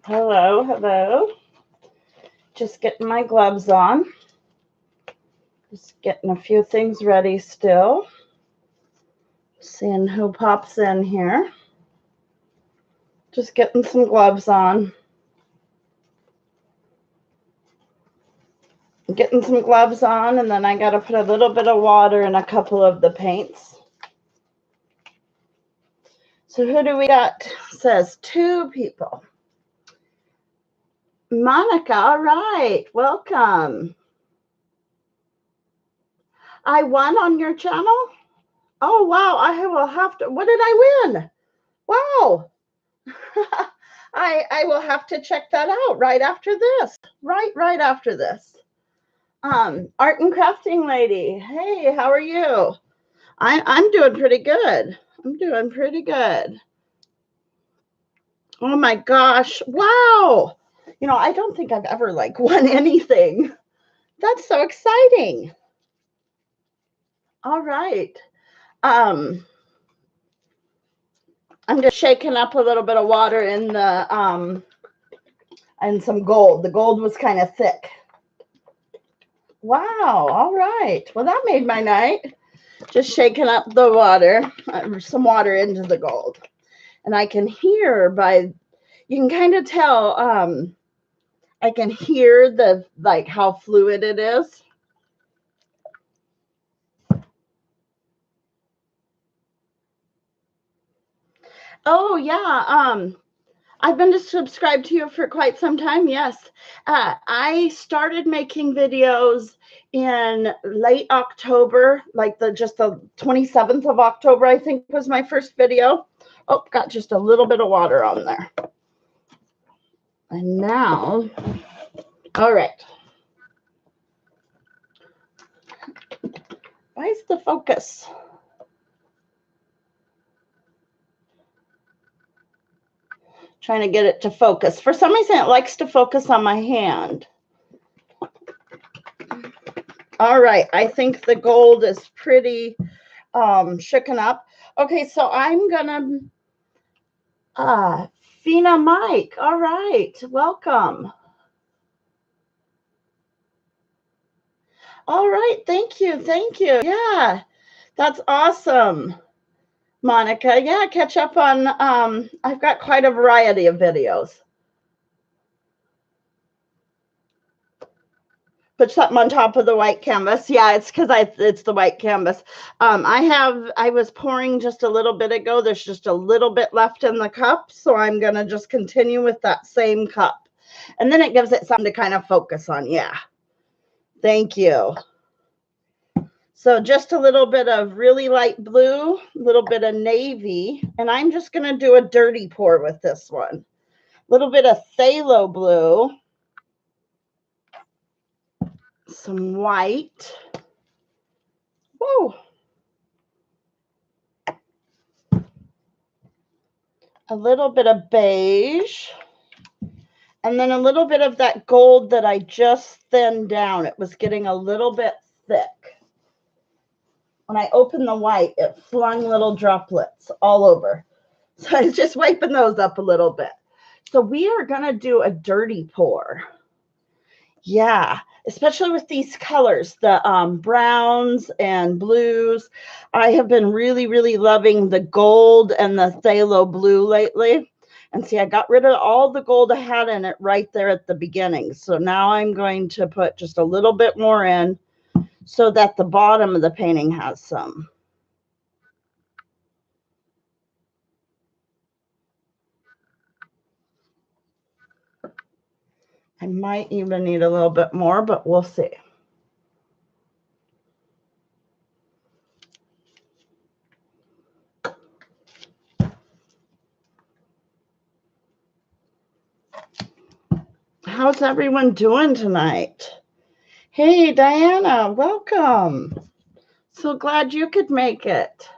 Hello, hello. Just getting my gloves on. Just getting a few things ready still. Seeing who pops in here. Just getting some gloves on. Getting some gloves on, and then I got to put a little bit of water in a couple of the paints. So who do we got? It says 2 people. Monica, all right. Welcome. I won on your channel? Oh, wow. I will have to. What did I win? Wow. I will have to check that out right after this. Right after this. Art and crafting lady. Hey, how are you? I'm doing pretty good. I'm doing pretty good. Oh my gosh. Wow. I don't think I've ever won anything. That's so exciting. All right. I'm just shaking up a little bit of water in the and some gold. The gold was kind of thick. Wow. All right. Well, that made my night. Just shaking up the water, some water into the gold. And I can hear you can kind of tell, I can hear how fluid it is. Oh, yeah. I've been subscribed to you for quite some time. Yes. I started making videos in late October, just the 27th of October, I think was my first video. Oh, got just a little bit of water on there. And now, all right. Why is the focus? Trying to get it to focus. For some reason, it likes to focus on my hand. All right, I think the gold is pretty shooken up. Okay, so I'm gonna, Fina Mike, all right, welcome. All right, thank you. Yeah, that's awesome, Monica. Yeah, catch up on, I've got quite a variety of videos. Put something on top of the white canvas. Yeah, it's because it's the white canvas. I was pouring just a little bit ago. There's just a little bit left in the cup, so I'm gonna just continue with that same cup, and then it gives it something to kind of focus on. Yeah, thank you. So just a little bit of really light blue, a little bit of navy, and I'm just gonna do a dirty pour with this one. A little bit of phthalo blue. Some white. Whoa. A little bit of beige. And then a little bit of that gold that I just thinned down. It was getting a little bit thick. When I opened the white, it flung little droplets all over. So I was just wiping those up a little bit. So we are going to do a dirty pour. Yeah, especially with these colors, the browns and blues. I have been really, really loving the gold and the phthalo blue lately. And see, I got rid of all the gold I had in it right there at the beginning. So now I'm going to put just a little bit more in so that the bottom of the painting has some. I might even need a little bit more, but we'll see. How's everyone doing tonight? Hey, Diana, welcome. So glad you could make it.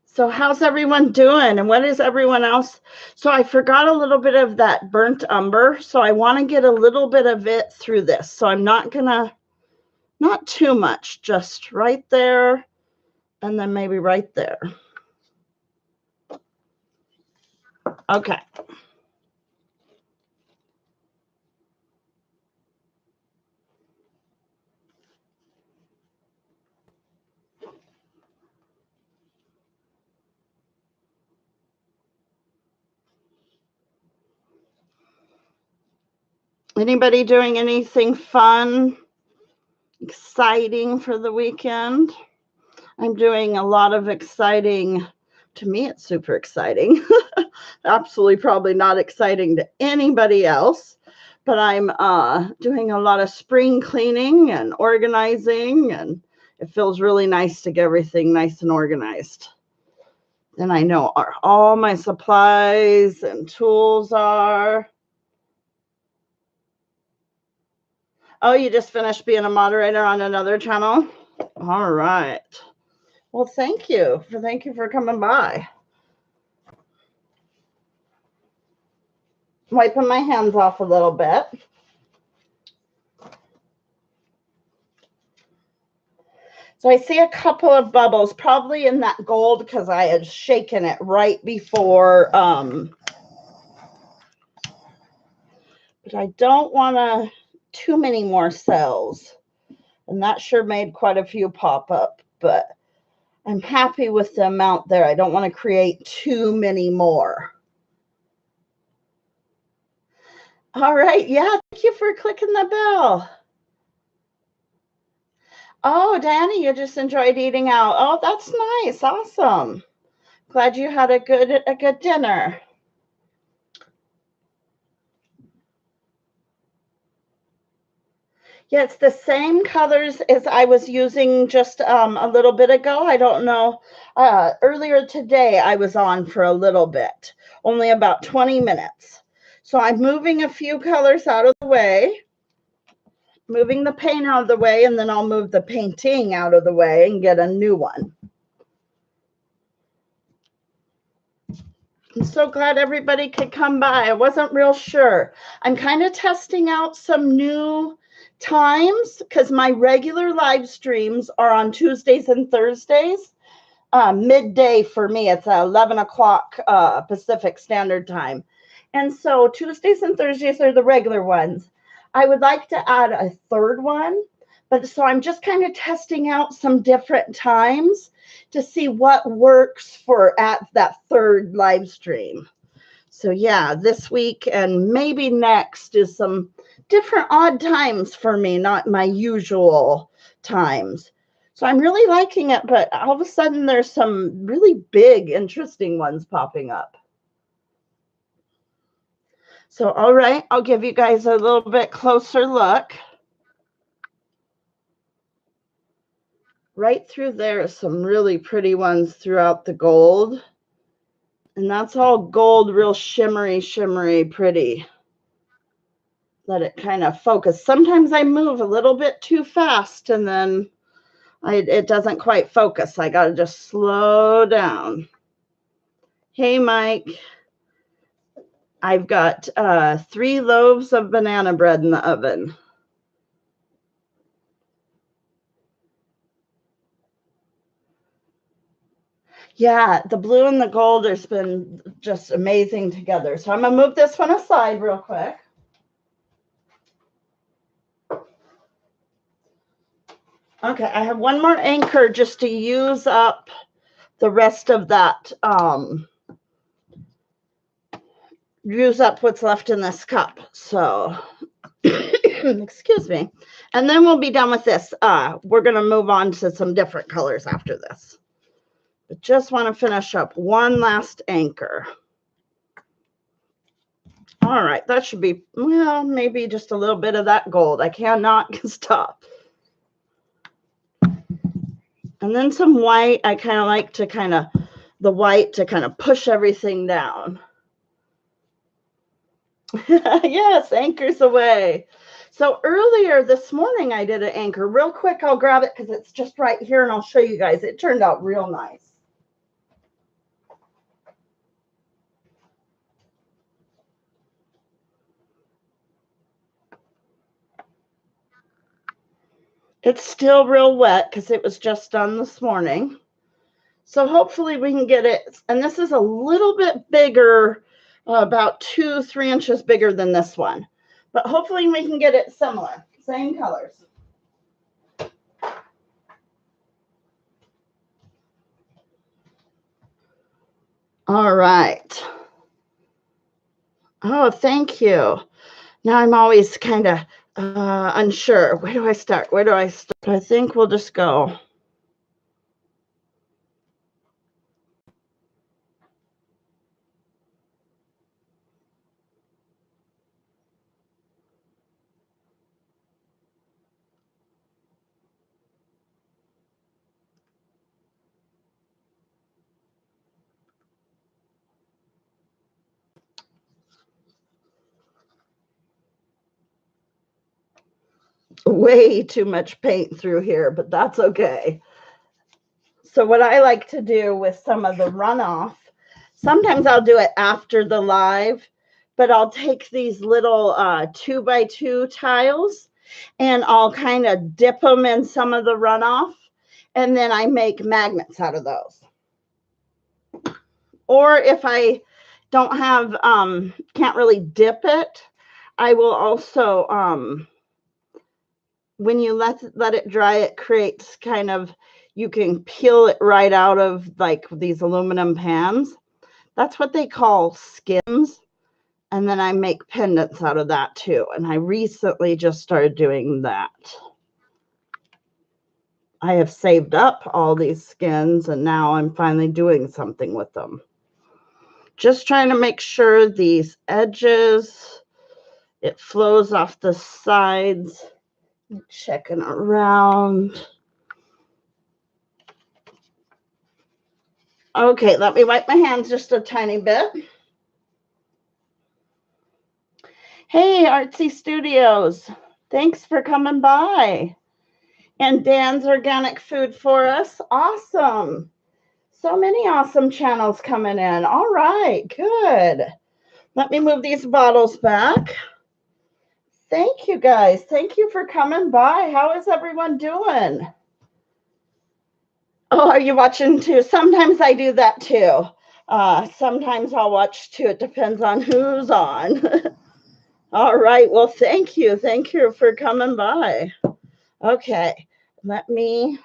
So how's everyone doing? And what is everyone else? So I forgot a little bit of that burnt umber. So I want to get a little bit of it through this. So I'm not too much, just right there. And then maybe right there. Okay. Anybody doing anything fun, exciting for the weekend? I'm doing a lot of exciting. To me, it's super exciting. Absolutely probably not exciting to anybody else, but I'm doing a lot of spring cleaning and organizing, and it feels really nice to get everything nice and organized. And I know all my supplies and tools are. Oh, you just finished being a moderator on another channel? All right. Well, thank you for coming by. Wiping my hands off a little bit. So I see a couple of bubbles, probably in that gold because I had shaken it right before. But I don't want too many more cells. And that sure made quite a few pop up, but I'm happy with the amount there. I don't want to create too many more. All right. Yeah. Thank you for clicking the bell. Oh, Danny, you just enjoyed eating out. Oh, that's nice. Awesome. Glad you had a good dinner. Yeah, it's the same colors as I was using just a little bit ago. I don't know. Earlier today, I was on for a little bit, only about 20 minutes. So I'm moving a few colors out of the way, moving the paint out of the way, and then I'll move the painting out of the way and get a new one. I'm so glad everybody could come by. I wasn't real sure. I'm kind of testing out some new times because my regular live streams are on Tuesdays and Thursdays, midday for me. It's 11 o'clock Pacific Standard Time. And so Tuesdays and Thursdays are the regular ones. I would like to add a third one, but so I'm just kind of testing out some different times to see what works for at that third live stream. So yeah, this week and maybe next is some different odd times for me, not my usual times. So I'm really liking it, but all of a sudden there's some really big, interesting ones popping up. So, all right, I'll give you guys a little bit closer look. Right through there are some really pretty ones throughout the gold. And that's all gold, real shimmery, pretty. Let it kind of focus. Sometimes I move a little bit too fast and then it doesn't quite focus. I got to just slow down. Hey, Mike. I've got 3 loaves of banana bread in the oven. Yeah, the blue and the gold has been just amazing together. So I'm going to move this one aside real quick. Okay, I have one more anchor just to use up the rest of that, use up what's left in this cup. So, excuse me. And then we'll be done with this. We're going to move on to some different colors after this. But just want to finish up one last anchor. All right, that should be, well, maybe just a little bit of that gold. I cannot stop. And then some white. I kind of like to the white to kind of push everything down. Yes, anchors away. So earlier this morning, I did an anchor. Real quick, I'll grab it because it's just right here and I'll show you guys. It turned out real nice. It's still real wet because it was just done this morning. So hopefully we can get it. And this is a little bit bigger, about 2-3 inches bigger than this one. But hopefully we can get it similar, same colors. All right. Oh, thank you. Now I'm always kind of unsure. Where do I start? Where do I start? I think we'll just go. Way too much paint through here, but that's okay. So what I like to do with some of the runoff, sometimes I'll do it after the live, but I'll take these little 2x2 tiles and I'll kind of dip them in some of the runoff, and then I make magnets out of those. Or if I don't have, can't really dip it, I will also, when you let it dry, it creates kind of, you can peel it right out of like these aluminum pans. That's what they call skins. And then I make pendants out of that too. And I recently just started doing that. I have saved up all these skins and now I'm finally doing something with them. Just trying to make sure these edges, it flows off the sides. Checking around. Okay, let me wipe my hands just a tiny bit. Hey, Artsy Studios. Thanks for coming by. And Dan's Organic Food for us. Awesome. So many awesome channels coming in. All right, good. Let me move these bottles back. Thank you, guys. Thank you for coming by. How is everyone doing? Oh, are you watching too? Sometimes I do that too. Sometimes I'll watch too. It depends on who's on. All right. Well, thank you. Thank you for coming by. Okay. I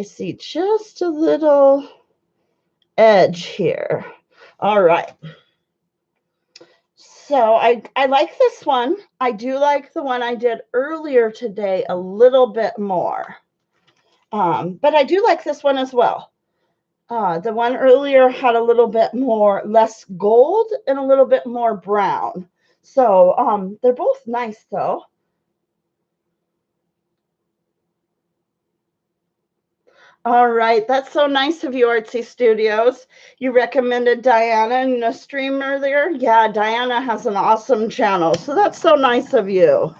see just a little edge here. All right. So I like this one. I do like the one I did earlier today a little bit more. But I do like this one as well. The one earlier had a little bit less gold and a little bit more brown. So they're both nice though. All right, that's so nice of you, Artsy Studios. You recommended Diana in the stream earlier. Yeah, Diana has an awesome channel, so that's so nice of you.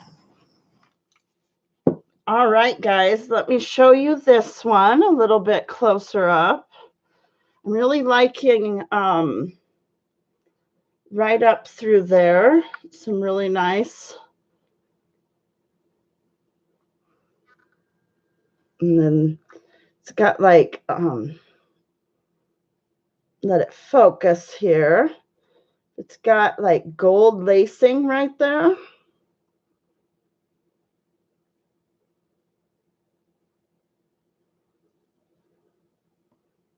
All right, guys, let me show you this one a little bit closer up. I'm really liking right up through there, some really nice. And then it's got like, let it focus here. It's got like gold lacing right there. Let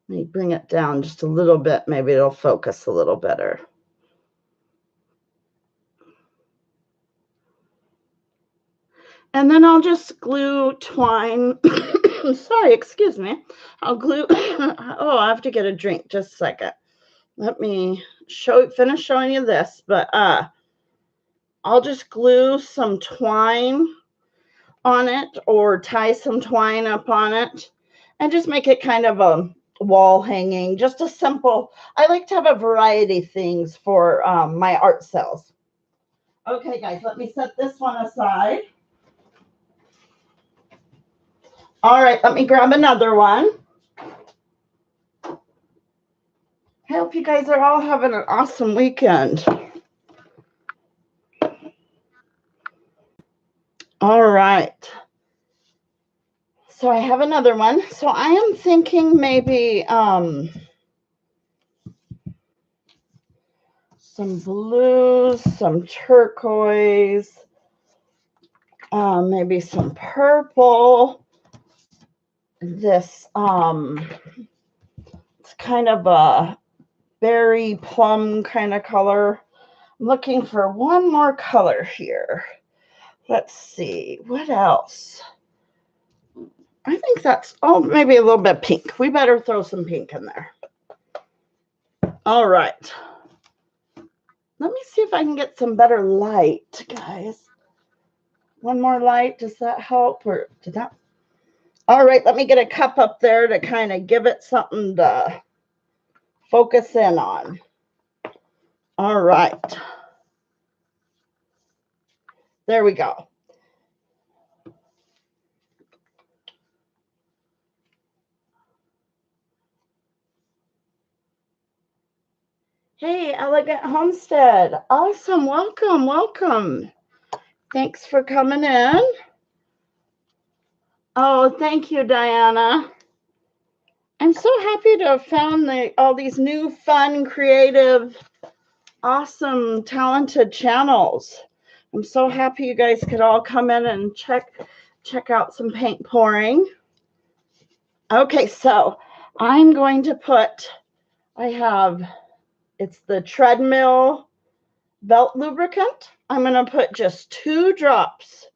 me bring it down just a little bit. Maybe it'll focus a little better. And then I'll just glue twine. Sorry, excuse me. I'll glue. Oh, I have to get a drink. Just a second. Let me finish showing you this. But I'll just glue some twine on it or tie some twine up on it and just make it kind of a wall hanging. Just a simple. I like to have a variety of things for my art sales. Okay, guys, let me set this one aside. All right, let me grab another one. I hope you guys are all having an awesome weekend. All right. So I have another one. So I am thinking maybe some blues, some turquoise, maybe some purple. This it's kind of a berry plum kind of color. looking for one more color here. Let's see, what else? I think that's, oh, maybe a little bit pink. We better throw some pink in there. All right. Let me see if I can get some better light, guys. One more light, does that help? Or did that? All right, let me get a cup up there to kind of give it something to focus in on. All right. There we go. Hey, Elegant Homestead. Awesome. Welcome, welcome. Thanks for coming in. Oh, thank you, Diana. I'm so happy to have found all these new, fun, creative, awesome, talented channels. I'm so happy you guys could all come in and check out some paint pouring. Okay, so I'm going to put, it's the treadmill belt lubricant. I'm going to put just 2 drops.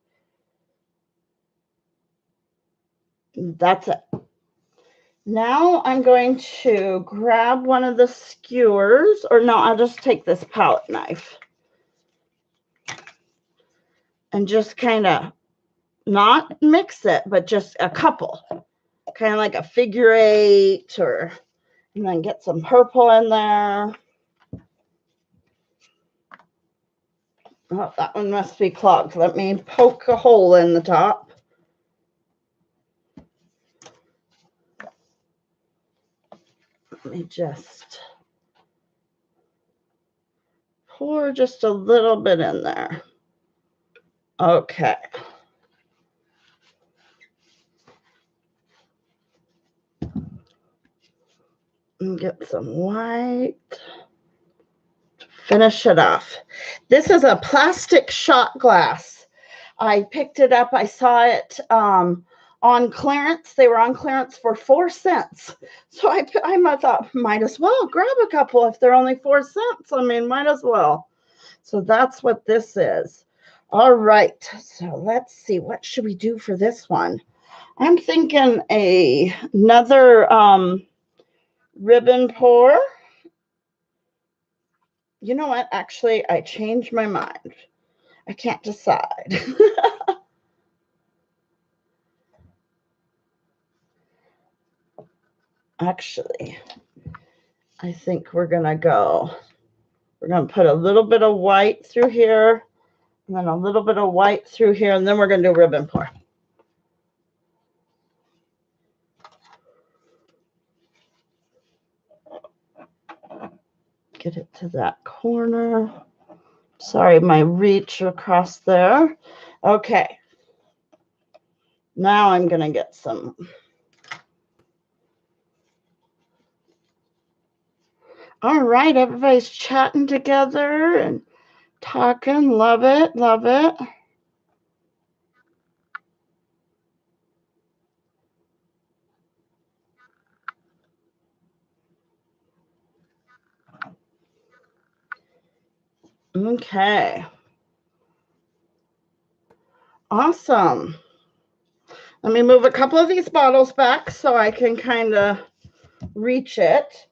That's it. Now I'm going to grab one of the skewers, or no, I'll just take this palette knife and just kind of not mix it, but just a couple, kind of like a figure 8, and then get some purple in there. Oh, that one must be clogged. Let me poke a hole in the top. Let me just pour just a little bit in there. Okay. And get some white. Finish it off. This is a plastic shot glass. I picked it up. I saw it on clearance. They were on clearance for 4 cents. So I thought, might as well grab a couple if they're only 4 cents. I mean, might as well. So that's what this is. All right. So let's see. What should we do for this one? I'm thinking another ribbon pour. You know what? Actually, I changed my mind. I can't decide. Actually, I think we're going to put a little bit of white through here, and then a little bit of white through here, and then we're going to do ribbon pour. Get it to that corner. Sorry, my reach across there. Okay. Now I'm going to get some. All right, everybody's chatting together and talking. Love it, love it. Okay. Awesome. Let me move a couple of these bottles back so I can kind of reach it.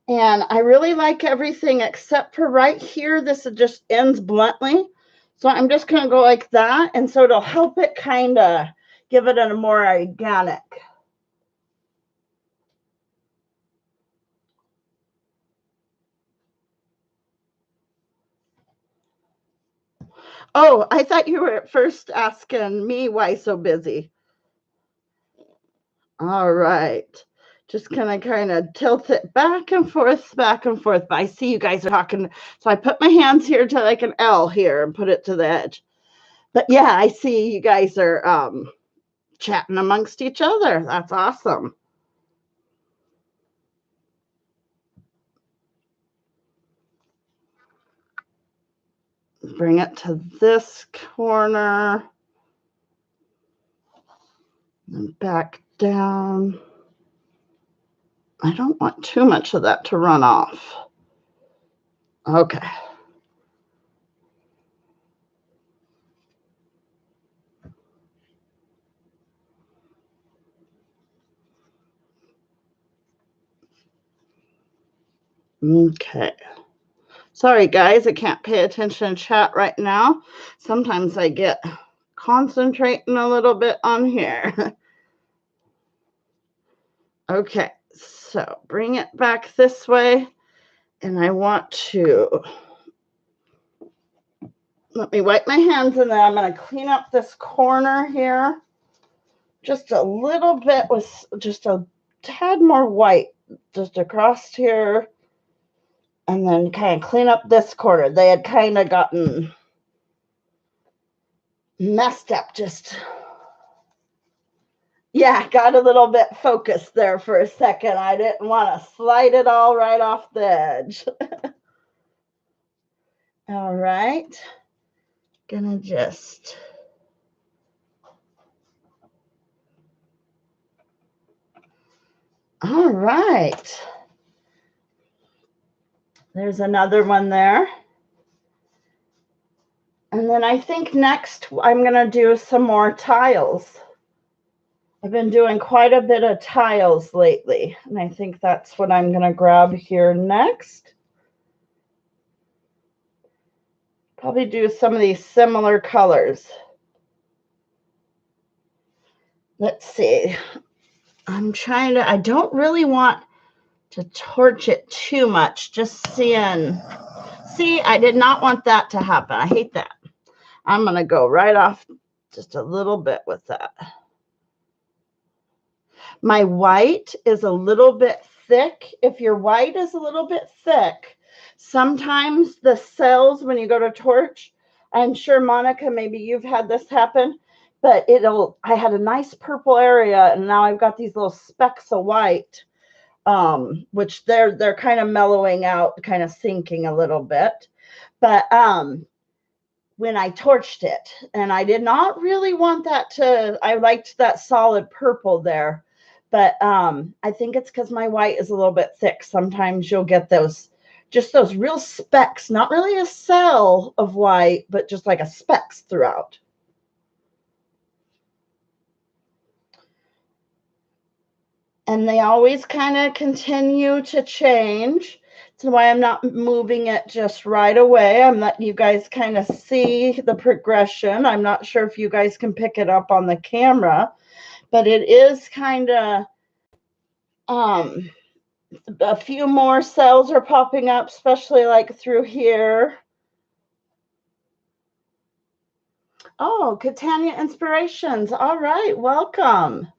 And I really like everything except for right here. This just ends bluntly. So I'm just going to go like that. And so it'll help it kind of give it a more organic. Oh, I thought you were at first asking me why so busy. All right. Just gonna kind of tilt it back and forth, back and forth. But I see you guys are talking. So I put my hands here to like an L here and put it to the edge. But yeah, I see you guys are chatting amongst each other. That's awesome. Bring it to this corner and back down. I don't want too much of that to run off. Okay. Okay. Sorry, guys, I can't pay attention to chat right now. Sometimes I get concentrating a little bit on here. Okay, so bring it back this way, and I want to, let me wipe my hands, and then I'm going to clean up this corner here just a little bit with just a tad more white just across here, and then kind of clean up this corner. They had kind of gotten messed up, just, yeah, got a little bit focused there for a second. I didn't want to slide it all right off the edge. All right, gonna just, all right, there's another one there. And then I think next I'm gonna do some more tiles. I've been doing quite a bit of tiles lately, and I think that's what I'm gonna grab here next. Probably do some of these similar colors. Let's see. I don't really want to torch it too much, just seeing. See, I did not want that to happen. I hate that. I'm gonna go right off just a little bit with that. My white is a little bit thick. If your white is a little bit thick, sometimes the cells, when you go to torch, I'm sure, Monica, maybe you've had this happen, but I had a nice purple area, and now I've got these little specks of white, which they're kind of mellowing out, kind of sinking a little bit. But when I torched it, and I did not really want that I liked that solid purple there. But I think it's because my white is a little bit thick. Sometimes you'll get just those real specks, not really a cell of white, but just like a specks throughout. And they always kind of continue to change. That's why I'm not moving it just right away. I'm letting you guys kind of see the progression. I'm not sure if you guys can pick it up on the camera, but it is kind of, a few more cells are popping up, especially like through here. Oh, Catania Inspirations. All right, welcome.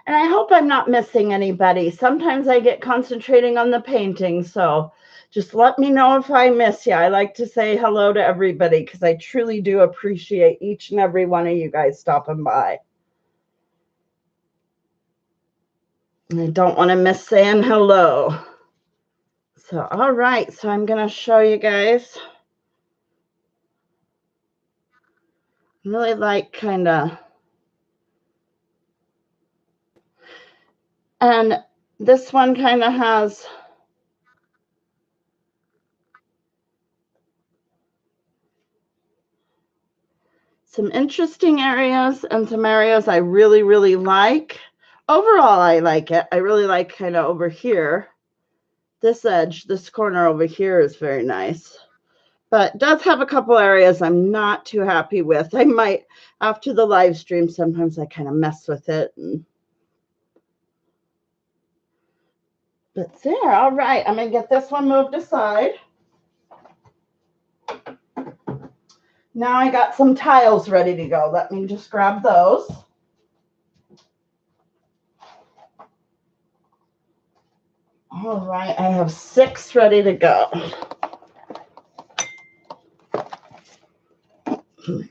And I hope I'm not missing anybody. Sometimes I get concentrating on the painting, so just let me know if I miss you. I like to say hello to everybody because I truly do appreciate each and every one of you guys stopping by. I don't want to miss saying hello. So, all right, so I'm going to show you guys. I really like kind of, and this one kind of has some interesting areas and some areas I really, really like. Overall, I like it. I really like kind of over here. This edge, this corner over here is very nice. But does have a couple areas I'm not too happy with. I might, after the live stream, sometimes I kind of mess with it. But there, all right. I'm going to get this one moved aside. Now I got some tiles ready to go. Let me just grab those. All right, I have 6 ready to go.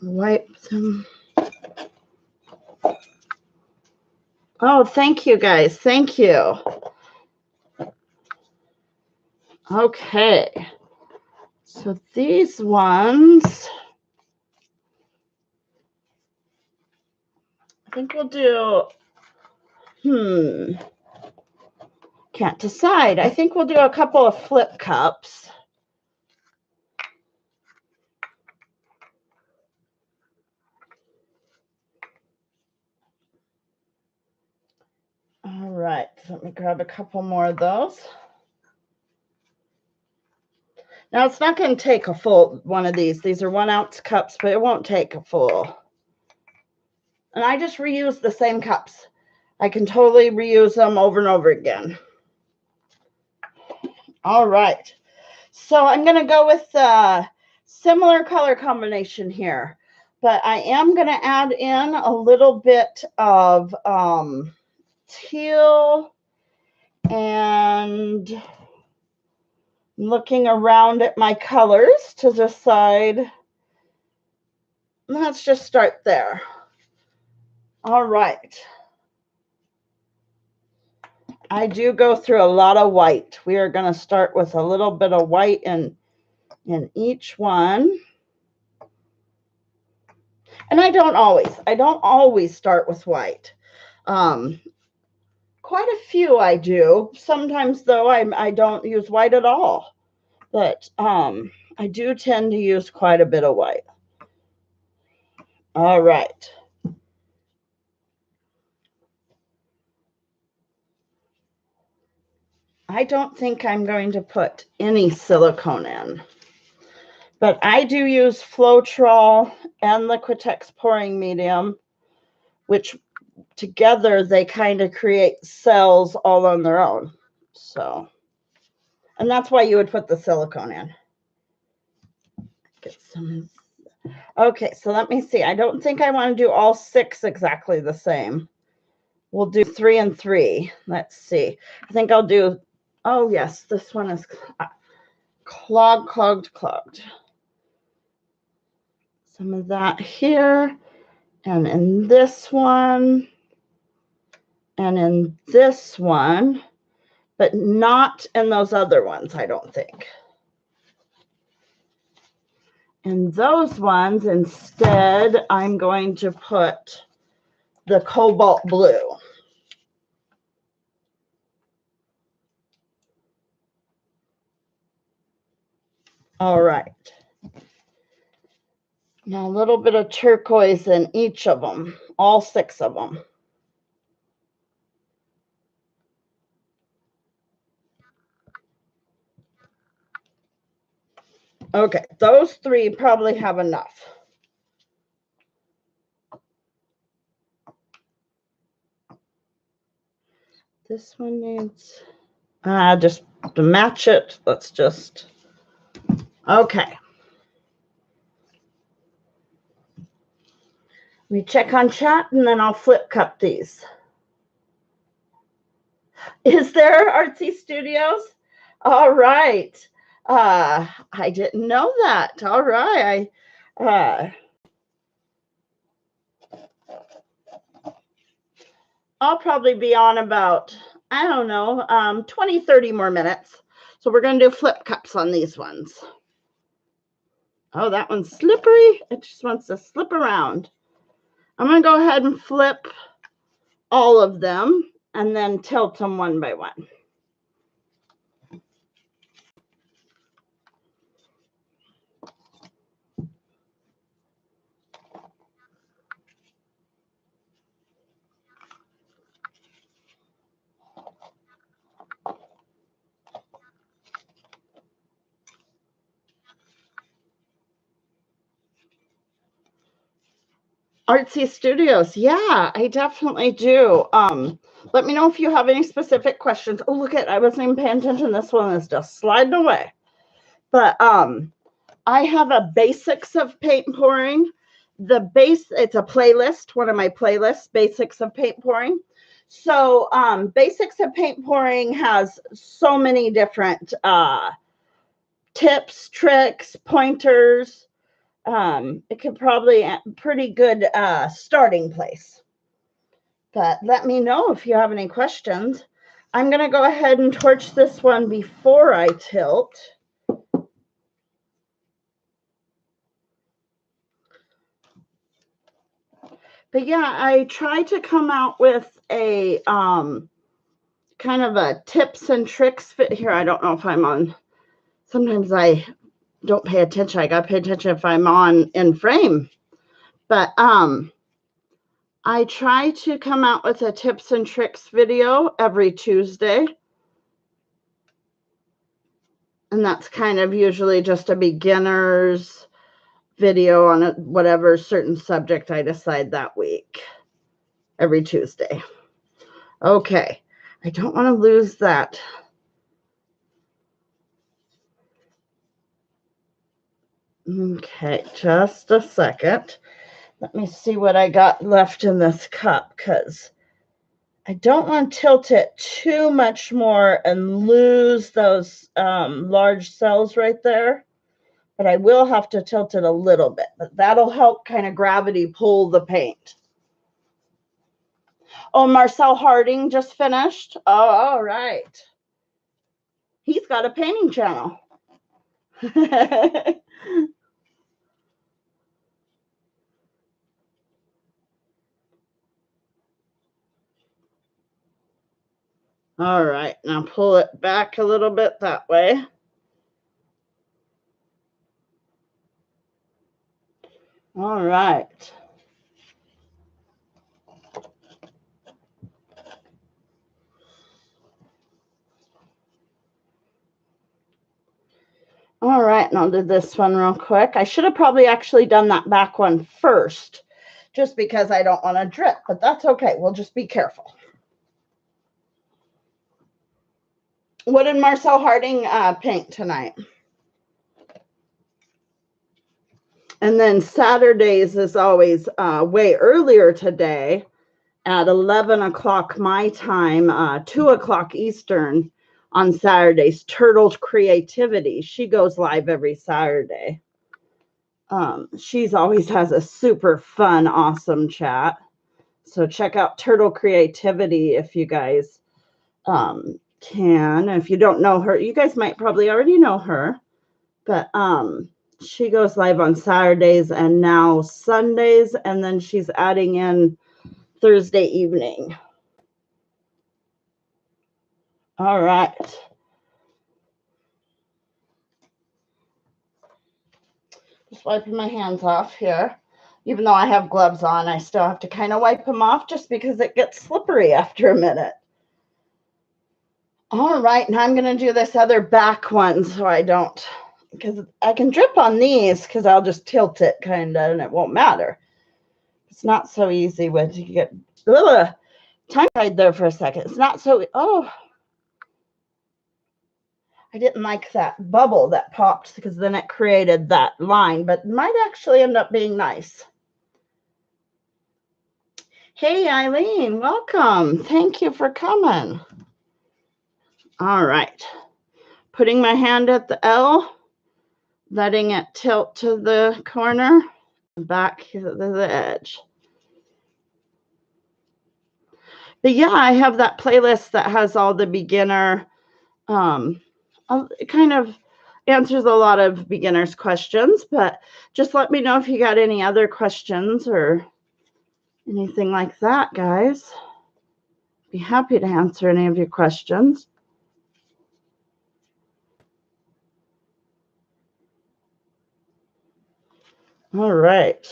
Wipe them. Oh, thank you guys. Thank you. Okay. So these ones, I think we'll do, can't decide. I think we'll do a couple of flip cups. All right, so let me grab a couple more of those. Now it's not going to take a full one of these. These are 1 ounce cups, but it won't take a full. And I just reuse the same cups. I can totally reuse them over and over again. All right. So I'm going to go with a similar color combination here. But I am going to add in a little bit of teal, and looking around at my colors to decide. Let's just start there. All right. I do go through a lot of white. We are going to start with a little bit of white in each one. And I don't always start with white. Quite a few I do. Sometimes though I don't use white at all. But I do tend to use quite a bit of white. All right. I don't think I'm going to put any silicone in, but I do use Floetrol and Liquitex pouring medium, which together they kind of create cells all on their own. So, and that's why you would put the silicone in. Get some. Okay, so let me see. I don't think I want to do all 6 exactly the same. We'll do 3 and 3. Let's see. I think I'll do, oh yes, this one is clogged. Some of that here, and in this one, and in this one, but not in those other ones, I don't think. In those ones, instead, I'm going to put the cobalt blue. All right. Now a little bit of turquoise in each of them, all 6 of them. Okay, those 3 probably have enough. This one needs, just to match it, let's just, okay. We check on chat and then I'll flip cup these. Is there Artsy Studios? All right. I didn't know that. All right. I'll probably be on about, I don't know, 20, 30 more minutes. So we're going to do flip cups on these ones. Oh, that one's slippery. It just wants to slip around. I'm going to go ahead and flip all of them and then tilt them one by one. Artsy Studios. Yeah, I definitely do. Let me know if you have any specific questions. Oh, look at, I wasn't even paying attention. This one is just sliding away. But I have a basics of paint pouring. It's a playlist, one of my playlists, basics of paint pouring. So basics of paint pouring has so many different tips, tricks, pointers. It could probably a pretty good starting place. But let me know if you have any questions. I'm going to go ahead and torch this one before I tilt. But yeah, I try to come out with a kind of a tips and tricks fit here. I don't know if I'm on. Sometimes I don't pay attention. I got to pay attention if I'm on in frame. But I try to come out with a tips and tricks video every Tuesday. And that's kind of usually just a beginner's video on whatever certain subject I decide that week, every Tuesday. Okay, I don't want to lose that. Okay, just a second. Let me see what I got left in this cup, because I don't want to tilt it too much more and lose those large cells right there. But I will have to tilt it a little bit. But that'll help kind of gravity pull the paint. Oh, Marcel Harding just finished. Oh, all right. He's got a painting channel. All right, now pull it back a little bit that way. All right. All right, and I'll do this one real quick. I should have probably actually done that back one first, just because I don't want to drip, but that's okay. We'll just be careful. What did Marcel Harding paint tonight? And then Saturdays is always way earlier today at 11 o'clock my time, 2 o'clock Eastern on Saturdays. Turtle's Creativity. She goes live every Saturday. She's always has a super fun, awesome chat. So check out Turtle Creativity if you guys can. If you don't know her, you guys might probably already know her. But she goes live on Saturdays and now Sundays, and then she's adding in Thursday evening. All right. Just wiping my hands off here. Even though I have gloves on, I still have to kind of wipe them off just because it gets slippery after a minute. All right, now I'm going to do this other back one so I don't, because I can drip on these because I'll just tilt it kind of and it won't matter. It's not so easy when you get tongue-tied there for a second. It's not so, oh, I didn't like that bubble that popped because then it created that line, but it might actually end up being nice. Hey, Eileen, welcome. Thank you for coming. All right. Putting my hand at the L, letting it tilt to the corner, back to the edge. But yeah, I have that playlist that has all the beginner, it kind of answers a lot of beginners' questions, but just let me know if you got any other questions or anything like that, guys. Be happy to answer any of your questions. All right.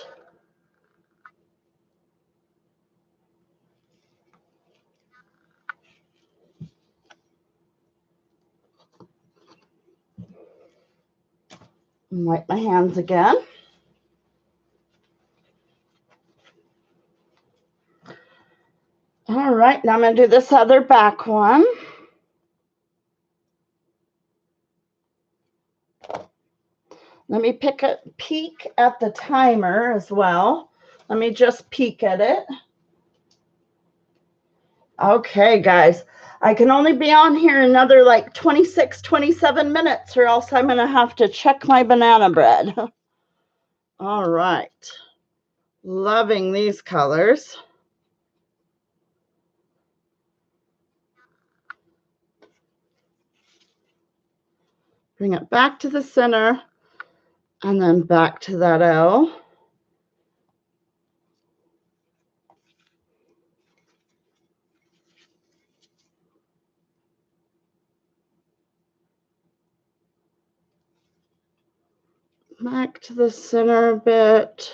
Wipe my hands again. All right, now I'm going to do this other back one. Let me peek at the timer as well. Let me just peek at it. Okay, guys. I can only be on here another like 26, 27 minutes or else I'm going to have to check my banana bread. All right. Loving these colors. Bring it back to the center and then back to that L. Back to the center a bit.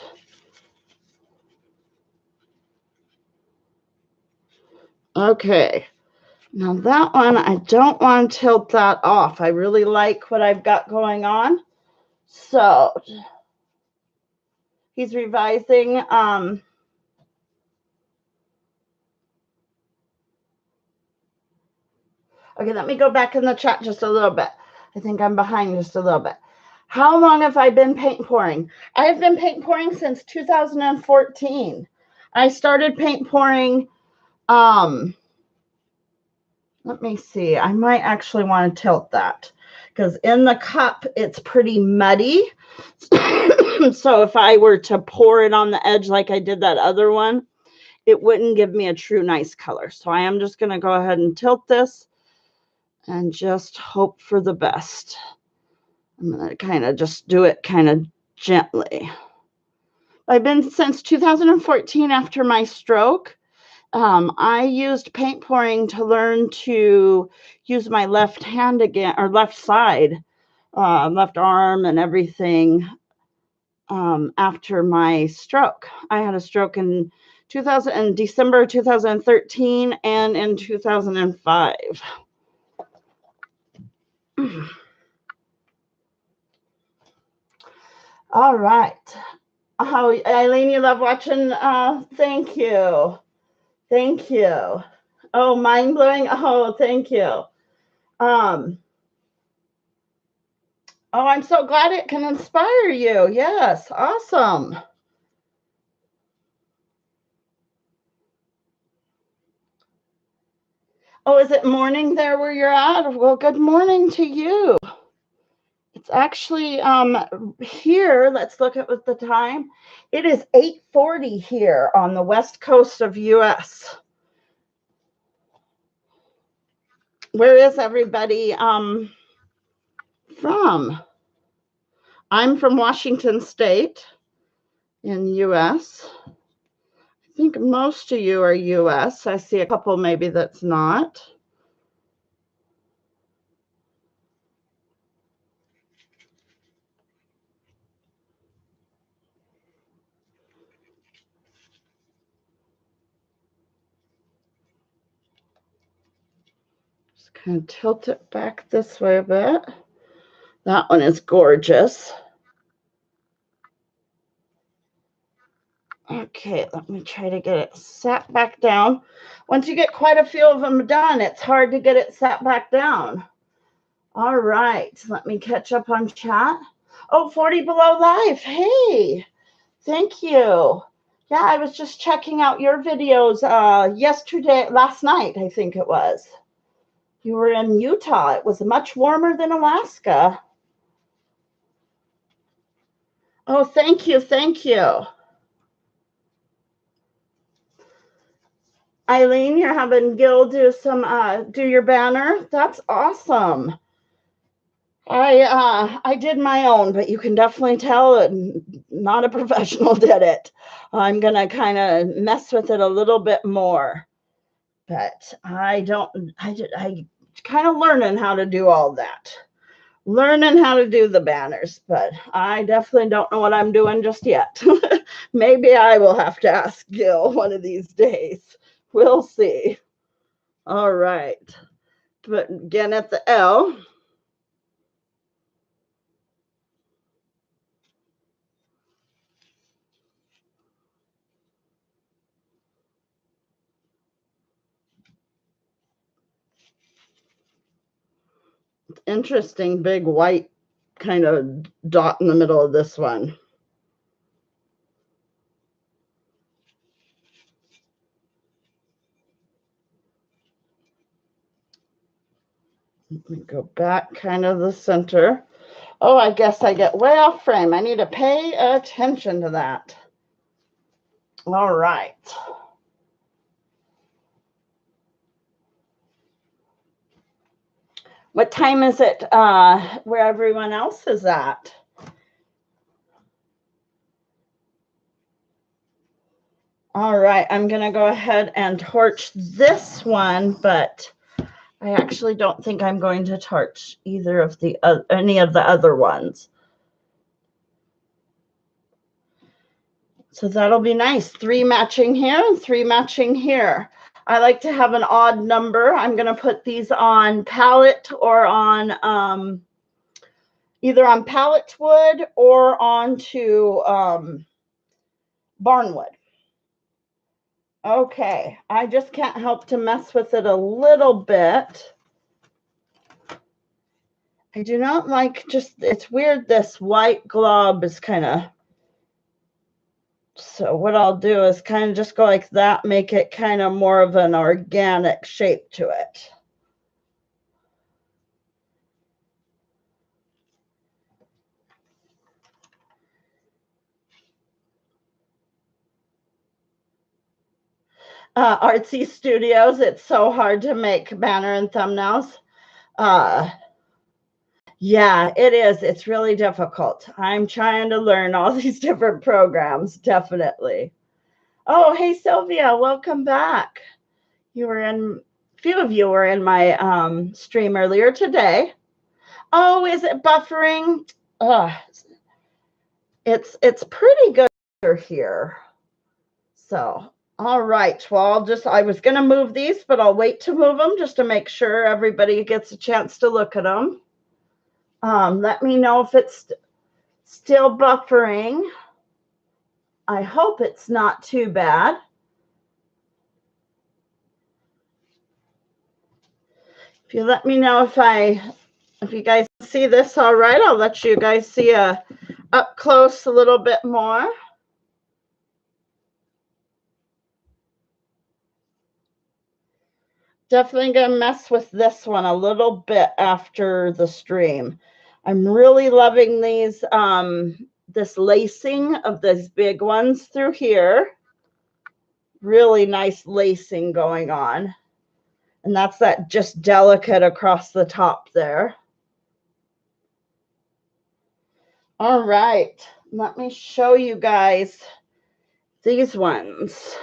Okay. Now that one, I don't want to tilt that off. I really like what I've got going on. So he's revising. Okay, let me go back in the chat just a little bit. I think I'm behind just a little bit. How long have I been paint pouring? I have been paint pouring since 2014. I started paint pouring, let me see. I might actually want to tilt that because in the cup, it's pretty muddy. So if I were to pour it on the edge like I did that other one, it wouldn't give me a true nice color. So I am just going to go ahead and tilt this and just hope for the best. I'm going to kind of just do it kind of gently. I've been since 2014 after my stroke. I used paint pouring to learn to use my left hand again, or left side, left arm and everything after my stroke. I had a stroke in December 2013 and in 2005. All right. Oh, Eileen, you love watching. Thank you. Thank you. Oh, mind blowing. Oh, thank you. Oh, I'm so glad it can inspire you. Yes, awesome. Oh, is it morning there where you're at? Well, good morning to you. It's actually here. Let's look at what the time. It is 8:40 here on the west coast of US. Where is everybody from? I'm from Washington State in US. I think most of you are US. I see a couple maybe that's not. Just kind of tilt it back this way a bit. That one is gorgeous. Okay, let me try to get it sat back down. Once you get quite a few of them done, it's hard to get it sat back down. All right, let me catch up on chat. Oh, 40 Below Live. Hey, thank you. Yeah, I was just checking out your videos last night, I think it was. You were in Utah. It was much warmer than Alaska. Oh, thank you. Thank you. Eileen, you're having Gil do your banner. That's awesome. I did my own, but you can definitely tell it, not a professional did it. I'm gonna kind of mess with it a little bit more, but I kind of learning how to do all that. Learning how to do the banners, but I definitely don't know what I'm doing just yet. Maybe I will have to ask Gil one of these days. We'll see. All right. But again at the L. Interesting big white kind of dot in the middle of this one. Let me go back kind of the center. Oh, I guess I get way off frame. I need to pay attention to that. All right. What time is it where everyone else is at? All right, I'm going to go ahead and torch this one, but I actually don't think I'm going to torch either of any of the other ones. So that'll be nice. 3 matching here and 3 matching here. I like to have an odd number. I'm going to put these on pallet or on either on pallet wood or onto barnwood. Okay, I just can't help to mess with it a little bit. I do not like it's weird, this white glob is kind of, so what I'll do is kind of just go like that, make it kind of more of an organic shape to it. Artsy Studios, it's so hard to make banner and thumbnails. Yeah, it is. It's really difficult. I'm trying to learn all these different programs, definitely. Oh, hey, Sylvia, welcome back. You were in, a few of you were in my stream earlier today. Oh, is it buffering? It's pretty good here. So, all right. Well, I was going to move these, but I'll wait to move them just to make sure everybody gets a chance to look at them. Let me know if it's still buffering. I hope it's not too bad. If you let me know if you guys see this all right, I'll let you guys see up close a little bit more. Definitely going to mess with this one a little bit after the stream. I'm really loving these, this lacing of these big ones through here. Really nice lacing going on. And that's that just delicate across the top there. All right, let me show you guys these ones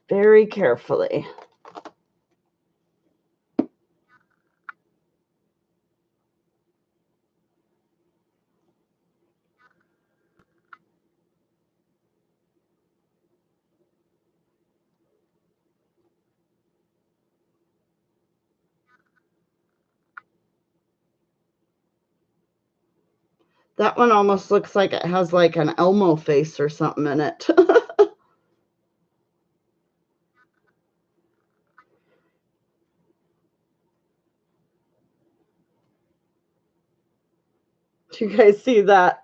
very carefully. That one almost looks like it has like an Elmo face or something in it. Do you guys see that?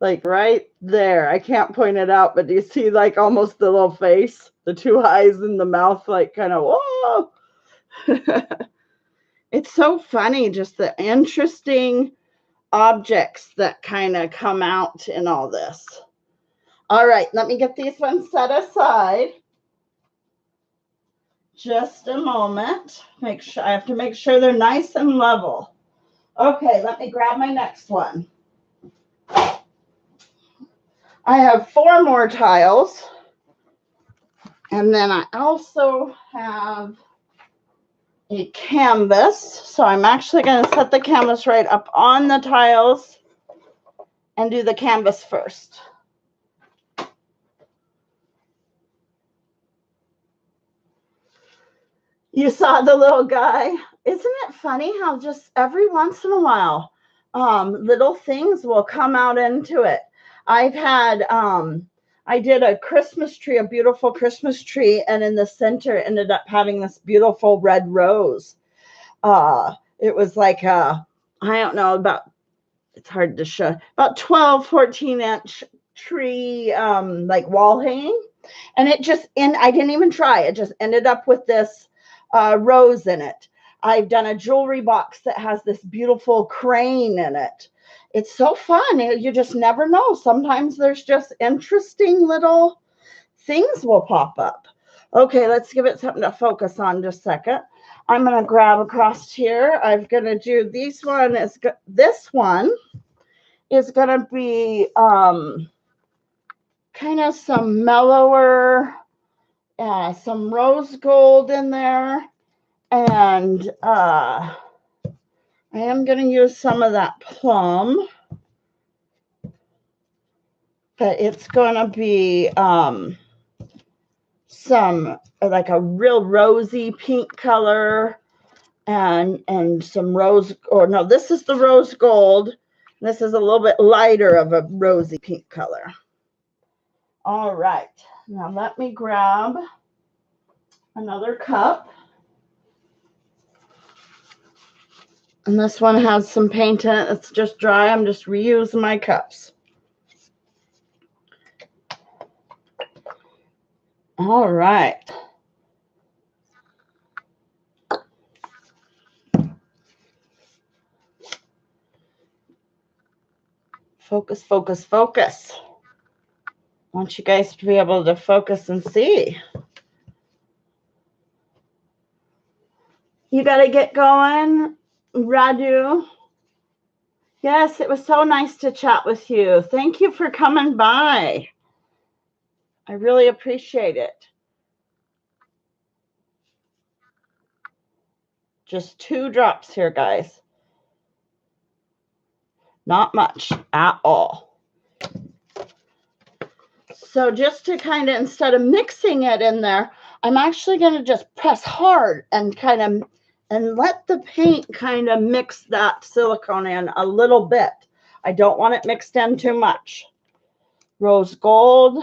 Like right there. I can't point it out, but do you see like almost the little face? The two eyes and the mouth, like kind of, whoa. It's so funny, just the interesting objects that kind of come out in all this. All right, let me get these ones set aside. Just a moment. I have to make sure they're nice and level. Okay, let me grab my next one. I have 4 more tiles. And then I also have a canvas. So I'm actually going to set the canvas right up on the tiles and do the canvas first. You saw the little guy. Isn't it funny how just every once in a while, little things will come out into it. I've had, I did a Christmas tree, a beautiful Christmas tree, and in the center ended up having this beautiful red rose. It was like I don't know, it's hard to show, about 12, 14-inch tree, like wall hanging. And I didn't even try. It just ended up with this rose in it. I've done a jewelry box that has this beautiful crane in it. It's so fun. You just never know. Sometimes there's just interesting little things will pop up. Okay, let's give it something to focus on just a second. I'm going to grab across here. I'm going to do this one. This one is going to be kind of some mellower, some rose gold in there. And I am going to use some of that plum. But it's going to be some like a real rosy pink color and some rose, or no, this is the rose gold. This is a little bit lighter of a rosy pink color. All right, now let me grab another cup. And this one has some paint in it. It's just dry. I'm just reusing my cups. All right. Focus, focus, focus. I want you guys to be able to focus and see. You got to get going, Radu. Yes, it was so nice to chat with you. Thank you for coming by. I really appreciate it. Just 2 drops here, guys. Not much at all. So just to kind of, instead of mixing it in there, I'm actually going to just press hard and kind of, and let the paint kind of mix that silicone in a little bit. I don't want it mixed in too much. Rose gold.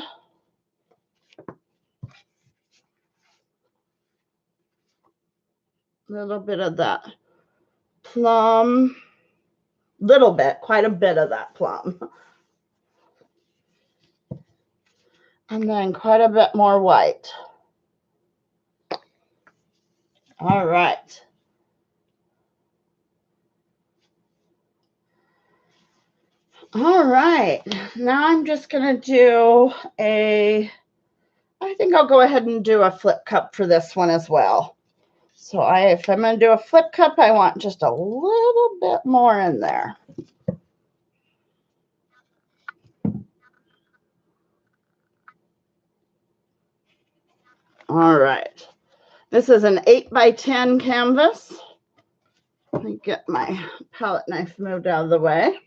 A little bit of that plum. Little bit, quite a bit of that plum. And then quite a bit more white. All right. All right. Now I'm just going to do I think I'll go ahead and do a flip cup for this one as well. So if I'm going to do a flip cup, I want just a little bit more in there. All right. This is an 8x10 canvas. Let me get my palette knife moved out of the way.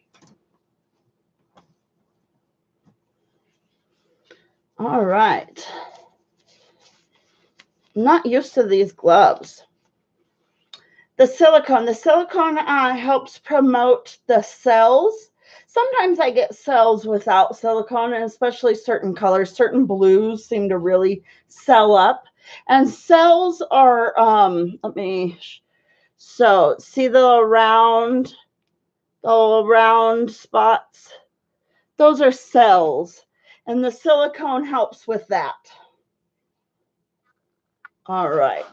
All right. I'm not used to these gloves. The silicone helps promote the cells. Sometimes I get cells without silicone, and especially certain colors, certain blues seem to really cell up. And cells are, so see the round spots? Those are cells, and the silicone helps with that. All right.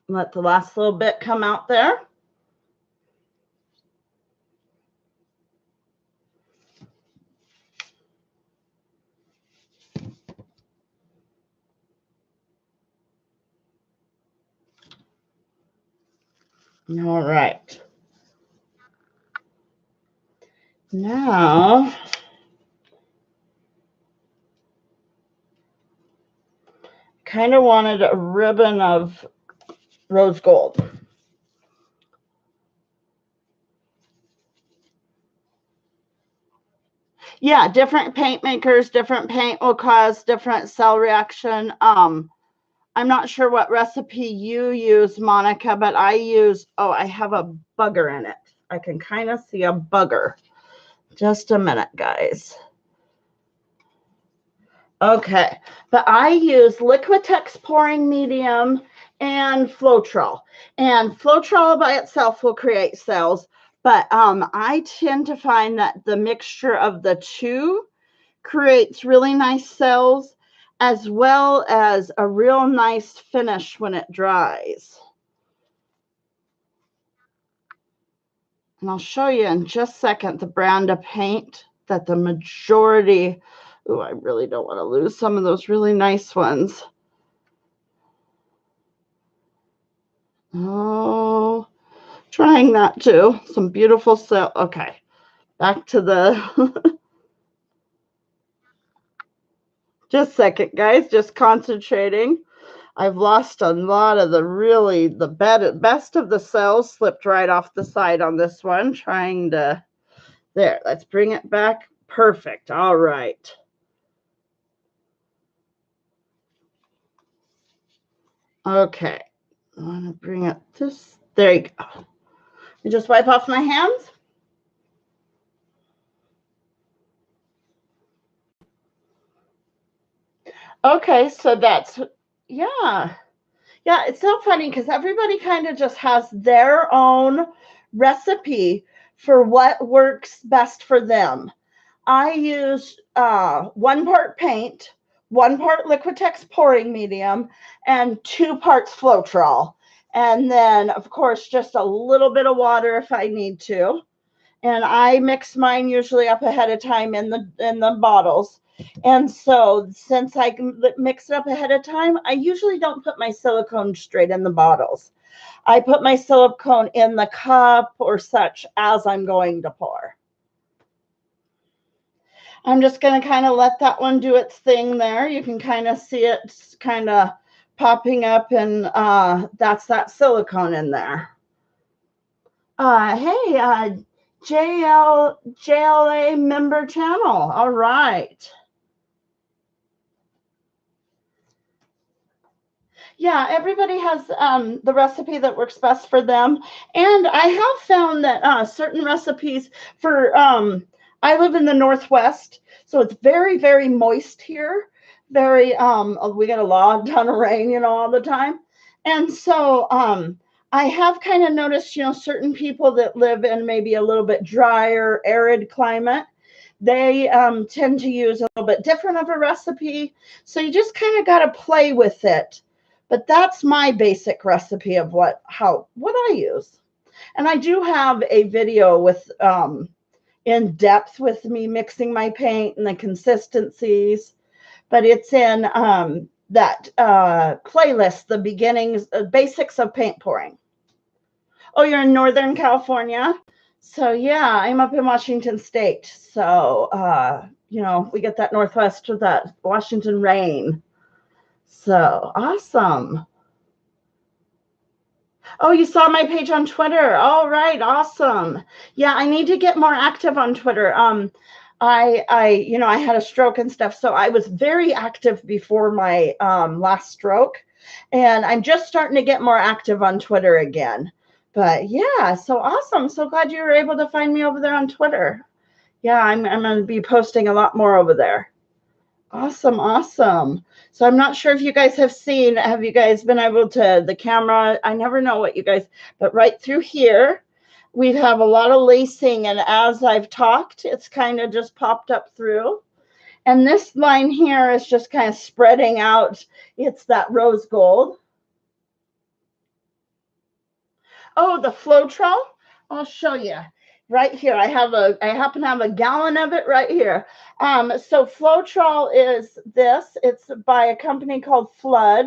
Let the last little bit come out there. All right. Now, kind of wanted a ribbon of rose gold. Yeah, different paint makers, different paint will cause different cell reaction. I'm not sure what recipe you use, Monica, but I use, I have a bugger in it. I can kind of see a bugger. Just a minute, guys. Okay, but I use Liquitex pouring medium and Floetrol. And Floetrol by itself will create cells, but I tend to find that the mixture of the two creates really nice cells, as well as a real nice finish when it dries. And I'll show you in just a second the brand of paint that the majority, I really don't want to lose some of those really nice ones. Oh, trying not to. Some beautiful cell. Okay, back to the, just a second, guys, just concentrating. I've lost a lot of the best of the cells slipped right off the side on this one, trying to, there, let's bring it back. Perfect. All right. Okay. I want to bring it this, there you go. You just wipe off my hands. Okay, so that's, yeah. Yeah, it's so funny because everybody kind of just has their own recipe for what works best for them. I use 1 part paint, 1 part Liquitex pouring medium, and 2 parts Floetrol. And then, of course, just a little bit of water if I need to. And I mix mine usually up ahead of time in the bottles. And so since I can mix it up ahead of time, I usually don't put my silicone straight in the bottles. I put my silicone in the cup or such as I'm going to pour. I'm just going to kind of let that one do its thing there. You can kind of see it kind of popping up, and that's that silicone in there. Hey, JLA member channel. All right. Yeah, everybody has the recipe that works best for them. And I have found that certain recipes for, I live in the Northwest, so it's very, very moist here. Very, we get a lot ton of rain, all the time. And so I have kind of noticed, certain people that live in maybe a little bit drier, arid climate, they tend to use a little bit different of a recipe. So you just kind of got to play with it. But that's my basic recipe of what I use. And I do have a video with in depth with me mixing my paint and the consistencies, but it's in that playlist, the beginnings, basics of paint pouring. Oh, you're in Northern California? So yeah, I'm up in Washington State. So we get that Northwest with that Washington rain. So awesome. Oh, you saw my page on Twitter. All right, awesome. Yeah, I need to get more active on Twitter. I had a stroke and stuff, so I was very active before my last stroke, and I'm just starting to get more active on Twitter again. But yeah, so awesome. So glad you were able to find me over there on Twitter. Yeah, I'm going to be posting a lot more over there. Awesome, awesome. So I'm not sure if you guys have you guys been able to, the camera, I never know what you guys, but right through here, we have a lot of lacing, and as I've talked, it's kind of just popped up through. And this line here is just kind of spreading out. It's that rose gold. Oh, the Floetrol? I'll show you. Right here, I happen to have a gallon of it right here. So Floetrol is this. It's by a company called Flood,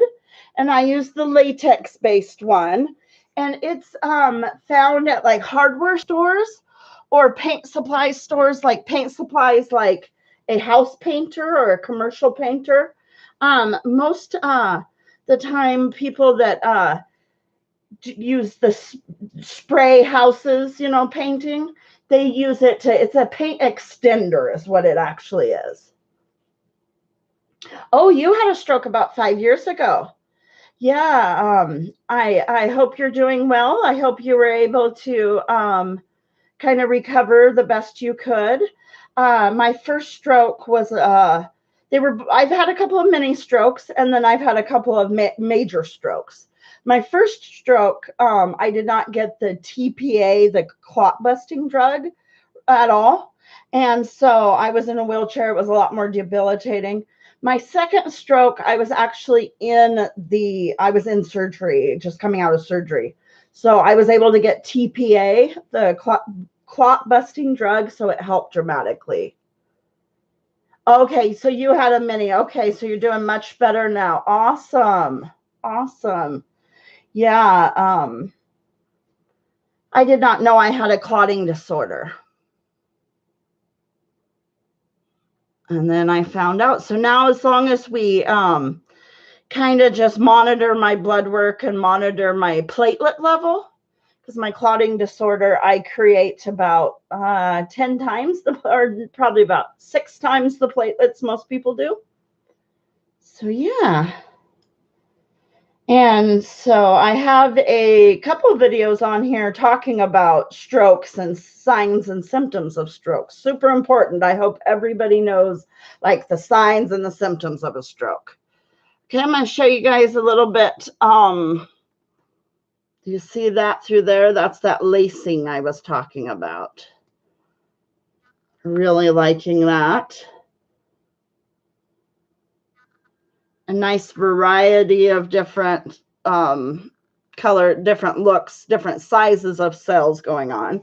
and I use the latex-based one. And it's found at like hardware stores or paint supply stores, like paint supplies, like a house painter or a commercial painter. Most the time, people that use the spray houses, painting, they use it to, it's a paint extender is what it actually is. Oh, you had a stroke about 5 years ago. Yeah, I hope you're doing well. I hope you were able to kind of recover the best you could. My first stroke was I've had a couple of mini strokes, and then I've had a couple of major strokes. My first stroke, I did not get the TPA, the clot busting drug, at all. And so I was in a wheelchair. It was a lot more debilitating. My second stroke, I was actually I was in surgery, just coming out of surgery. So I was able to get TPA, the clot busting drug, so it helped dramatically. Okay, so you had a mini. Okay, so you're doing much better now. Awesome. Awesome. Yeah, I did not know I had a clotting disorder. And then I found out. So now as long as we kind kind of just monitor my blood work and monitor my platelet level. Because my clotting disorder, I create about 10 times, or probably about 6 times the platelets most people do. So yeah. And so I have a couple of videos on here talking about strokes and signs and symptoms of strokes. Super important. I hope everybody knows like the signs and the symptoms of a stroke. Okay, I'm going to show you guys a little bit. Do you see that through there? That's that lacing I was talking about. Really liking that. A nice variety of different color, different looks, different sizes of cells going on.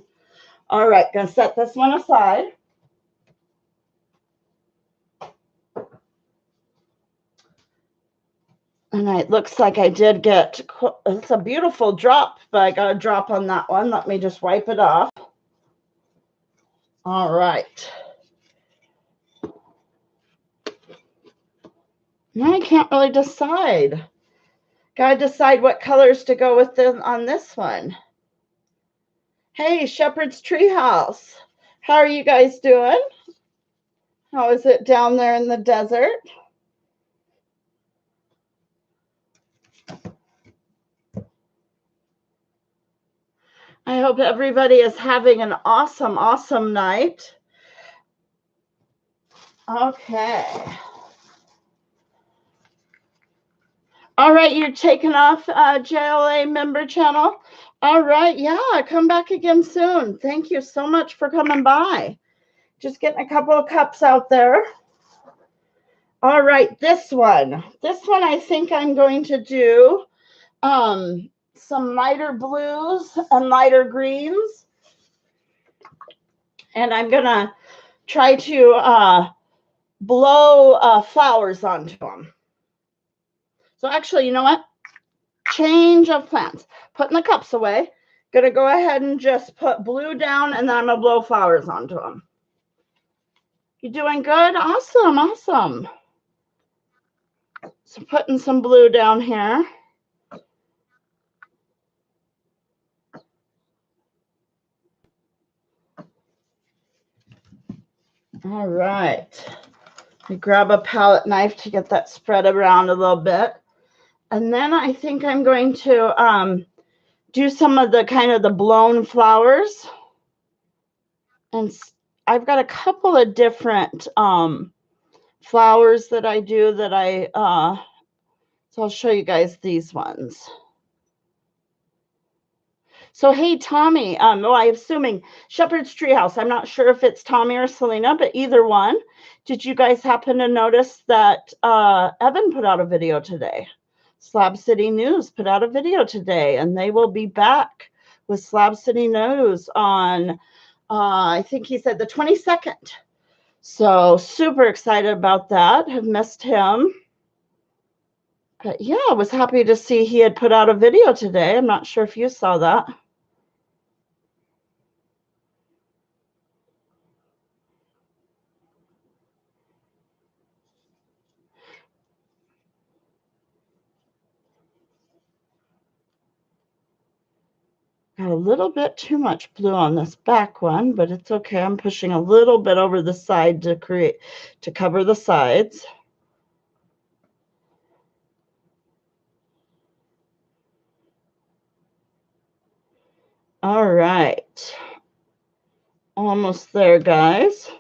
All right, gonna set this one aside. And it looks like I did get, it's a beautiful drop, but I got a drop on that one. Let me just wipe it off. All right. Now I can't really decide. Gotta decide what colors to go with on this one. Hey, Shepherd's Treehouse. How are you guys doing? How is it down there in the desert? I hope everybody is having an awesome, awesome night. Okay. All right, you're taking off JLA member channel. All right, yeah, come back again soon. Thank you so much for coming by. Just getting a couple of cups out there. All right, this one. This one I think I'm going to do some lighter blues and lighter greens. And I'm going to try to blow flowers onto them. So actually, you know what? Change of plans. Putting the cups away. Going to go ahead and just put blue down, and then I'm going to blow flowers onto them. You doing good? Awesome, awesome. So putting some blue down here. All right. Let me grab a palette knife to get that spread around a little bit. And then I think I'm going to do some of the kind of the blown flowers. And I've got a couple of different flowers that I do that so I'll show you guys these ones. So, hey, Tommy, well, I'm assuming Shepherd's Treehouse. I'm not sure if it's Tommy or Selena, but either one. Did you guys happen to notice that Evan put out a video today? Slab City News put out a video today, and they will be back with Slab City News on, I think he said the 22nd. So super excited about that. Have missed him. But yeah, I was happy to see he had put out a video today. I'm not sure if you saw that. Got a little bit too much blue on this back one, but it's okay. I'm pushing a little bit over the side to cover the sides. All right. Almost there, guys.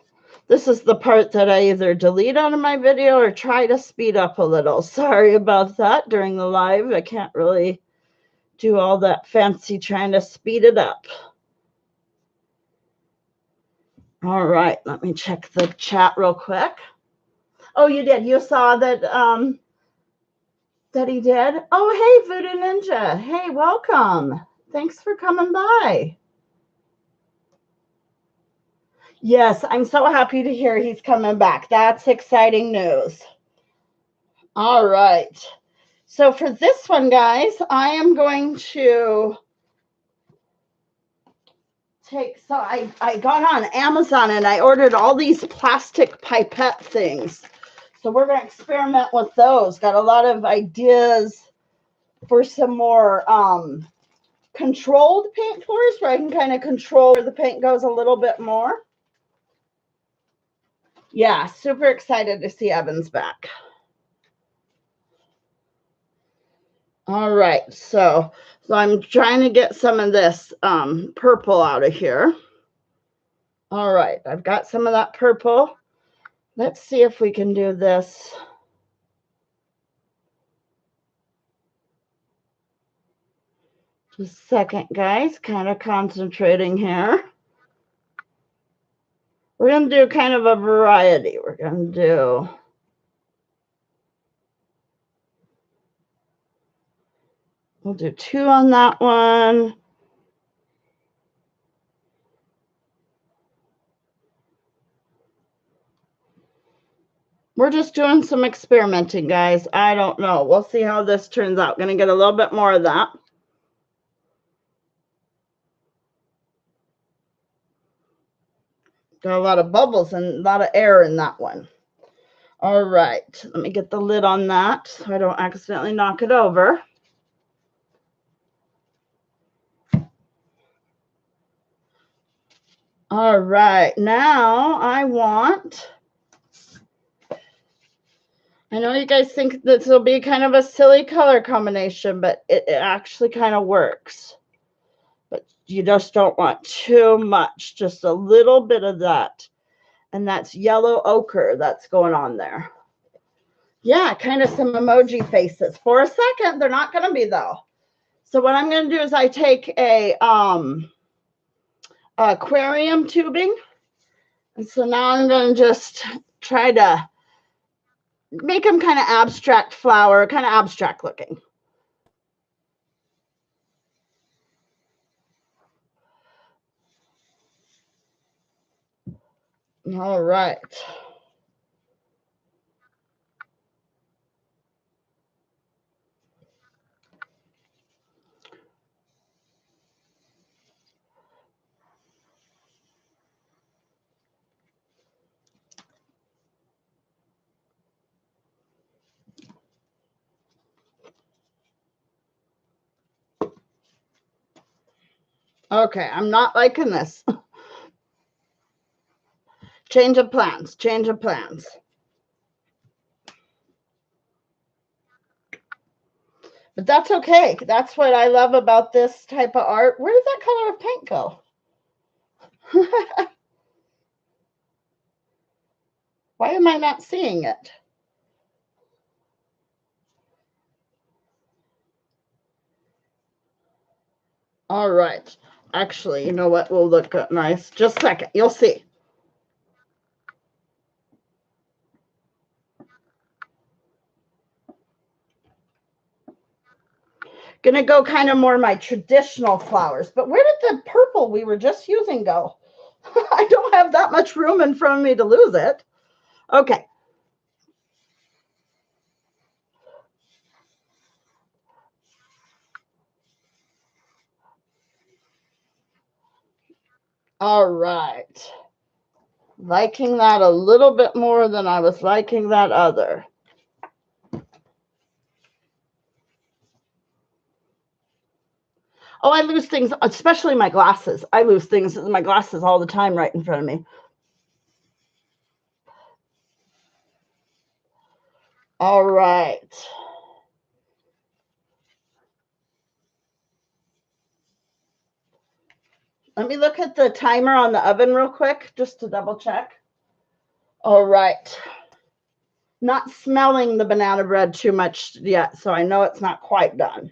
This is the part that I either delete out of my video or try to speed up a little. Sorry about that during the live. I can't really do all that fancy trying to speed it up. All right, let me check the chat real quick. Oh, you did. You saw that that he did? Oh, hey, Voodoo Ninja. Hey, welcome. Thanks for coming by. Yes, I'm so happy to hear he's coming back. That's exciting news. All right. So for this one, guys, I am going to so I got on Amazon and I ordered all these plastic pipette things. So we're going to experiment with those. Got a lot of ideas for some more controlled paint floors where I can kind of control where the paint goes a little bit more. Yeah, super excited to see Evan's back. All right, so I'm trying to get some of this purple out of here. All right, I've got some of that purple. Let's see if we can do this. Just a second, guys, kind of concentrating here. We're going to do kind of a variety. We're going to do we'll do 2 on that one. We're just doing some experimenting, guys. I don't know. We'll see how this turns out. Going to get a little bit more of that. Got a lot of bubbles and a lot of air in that one. All right. Let me get the lid on that so I don't accidentally knock it over. All right. Now I know you guys think this will be kind of a silly color combination, but it actually kind of works. But you just don't want too much, just a little bit of that. And that's yellow ochre that's going on there. Yeah, kind of some emoji faces. For a second, they're not going to be, though. So what I'm going to do is I take a aquarium tubing. And so now I'm going to just try to make them kind of abstract flower, kind of abstract looking. All right. Okay, I'm not liking this. Change of plans, change of plans. But that's okay. That's what I love about this type of art. Where did that color of paint go? Why am I not seeing it? All right. Actually, you know what will look nice? Just a second. You'll see. Gonna go kind of more my traditional flowers. But where did the purple we were just using go? I don't have that much room in front of me to lose it. Okay. All right. Liking that a little bit more than I was liking that other. Oh, I lose things, especially my glasses. I lose things in my glasses all the time right in front of me. All right. Let me look at the timer on the oven real quick, just to double check. All right. Not smelling the banana bread too much yet, so I know it's not quite done.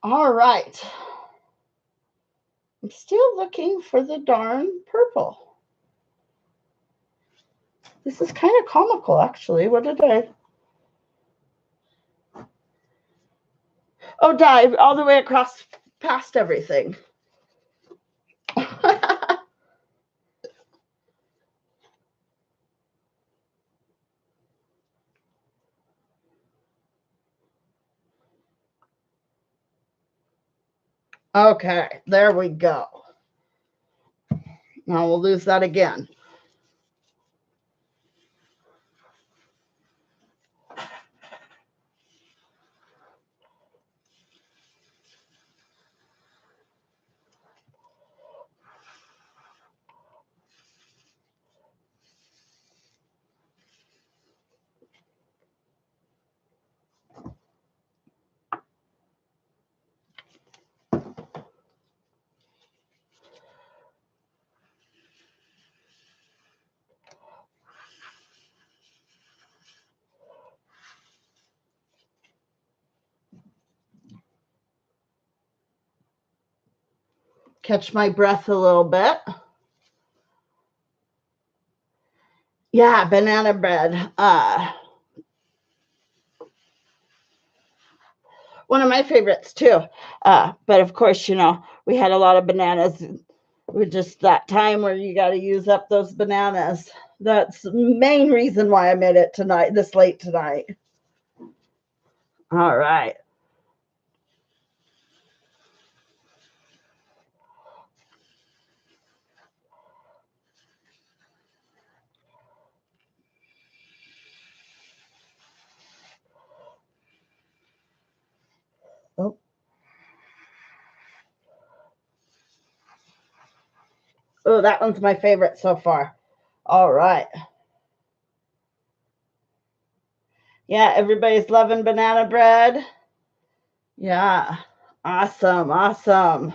All right. I'm still looking for the darn purple. This is kind of comical, actually. What did I... Oh, dive all the way across past everything. Okay, there we go. Now we'll lose that again. Catch my breath a little bit. Yeah, banana bread. One of my favorites too. But of course, we had a lot of bananas. With just that time where you got to use up those bananas. That's the main reason why I made it tonight, this late tonight. All right. Oh. Oh, that one's my favorite so far. All right. Yeah, everybody's loving banana bread. Yeah. Awesome. Awesome.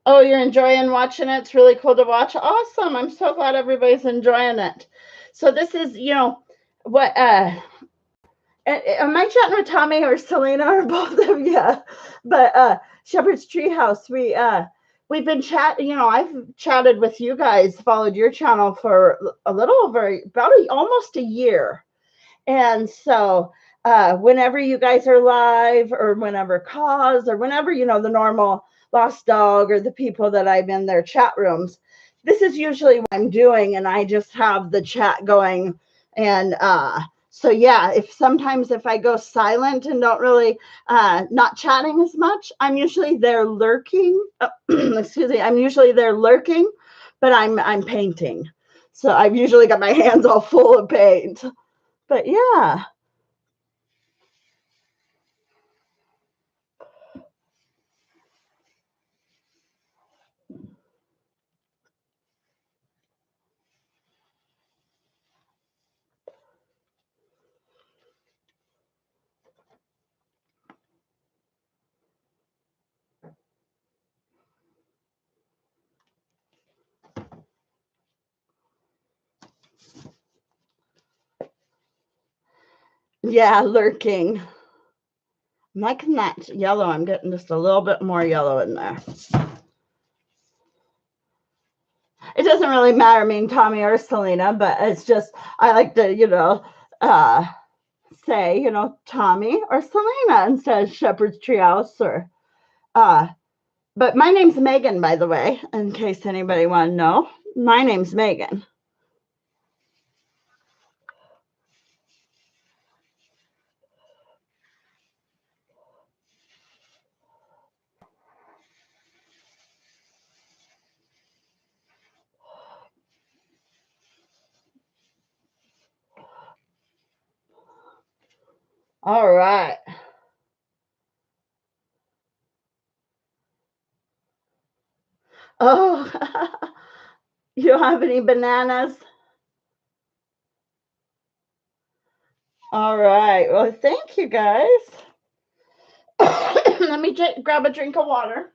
Oh, you're enjoying watching it? It's really cool to watch. Awesome. I'm so glad everybody's enjoying it. So this is, what am I chatting with Tommy or Selena or both of you? But Shepherd's Treehouse, we've been chatting, I've chatted with you guys, followed your channel for a little over almost a year. And so whenever you guys are live or whenever cause or whenever, the normal Lost Dog or the people that I'm in their chat rooms, this is usually what I'm doing. And I just have the chat going. And so, yeah, if I go silent and don't really not chatting as much, I'm usually there lurking. Excuse me. I'm usually there lurking, but I'm painting. So I've usually got my hands all full of paint. But yeah. Yeah, lurking. I'm liking that yellow. I'm getting just a little bit more yellow in there. It doesn't really matter, me and Tommy or Selena, but it's just, I like to, say, Tommy or Selena instead of Shepherd's Treehouse or, but my name's Megan, by the way, in case anybody want to know. My name's Megan. All right. Oh, you don't have any bananas? All right. Well, thank you, guys. Let me grab a drink of water.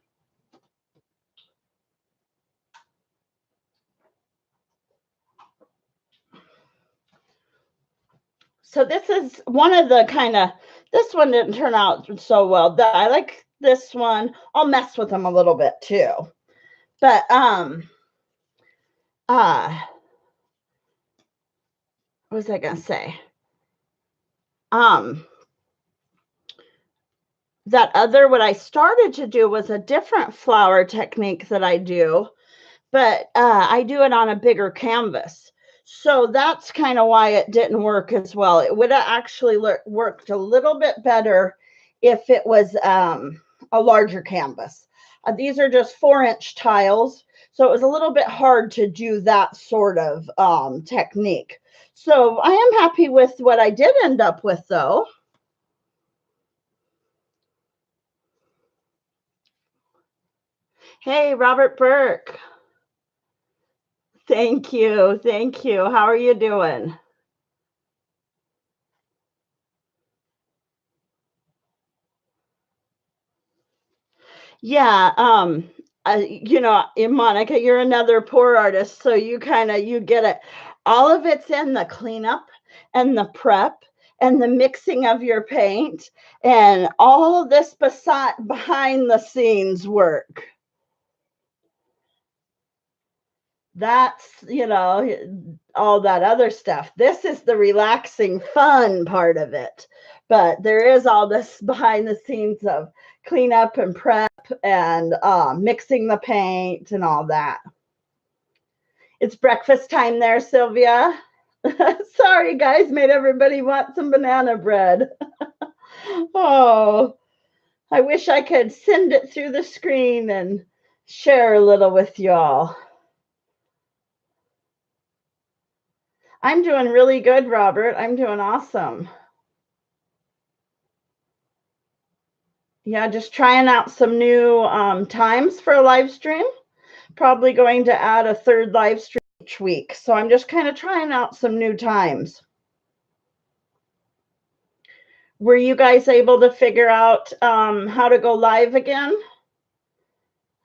So this is one of the this one didn't turn out so well. I like this one. I'll mess with them a little bit too. But what was I gonna say? That other, what I started to do was a different flower technique that I do, but I do it on a bigger canvas. So that's kind of why it didn't work as well. It would have actually worked a little bit better if it was a larger canvas. These are just 4-inch tiles, so it was a little bit hard to do that sort of technique. So I am happy with what I did end up with, though. Hey, Robert Burke. Thank you. Thank you. How are you doing? Yeah, Monica, you're another poor artist, so you get it. All of it's in the cleanup and the prep and the mixing of your paint and all this behind the scenes work. That's, you know, all that other stuff. This is the relaxing, fun part of it. But there is all this behind the scenes of cleanup and prep and mixing the paint and all that. It's breakfast time there, Sylvia. Sorry, guys, made everybody want some banana bread. Oh, I wish I could send it through the screen and share a little with y'all. I'm doing really good, Robert. I'm doing awesome. Yeah, just trying out some new times for a live stream. Probably going to add a third live stream each week. So I'm just kind of trying out some new times. Were you guys able to figure out how to go live again?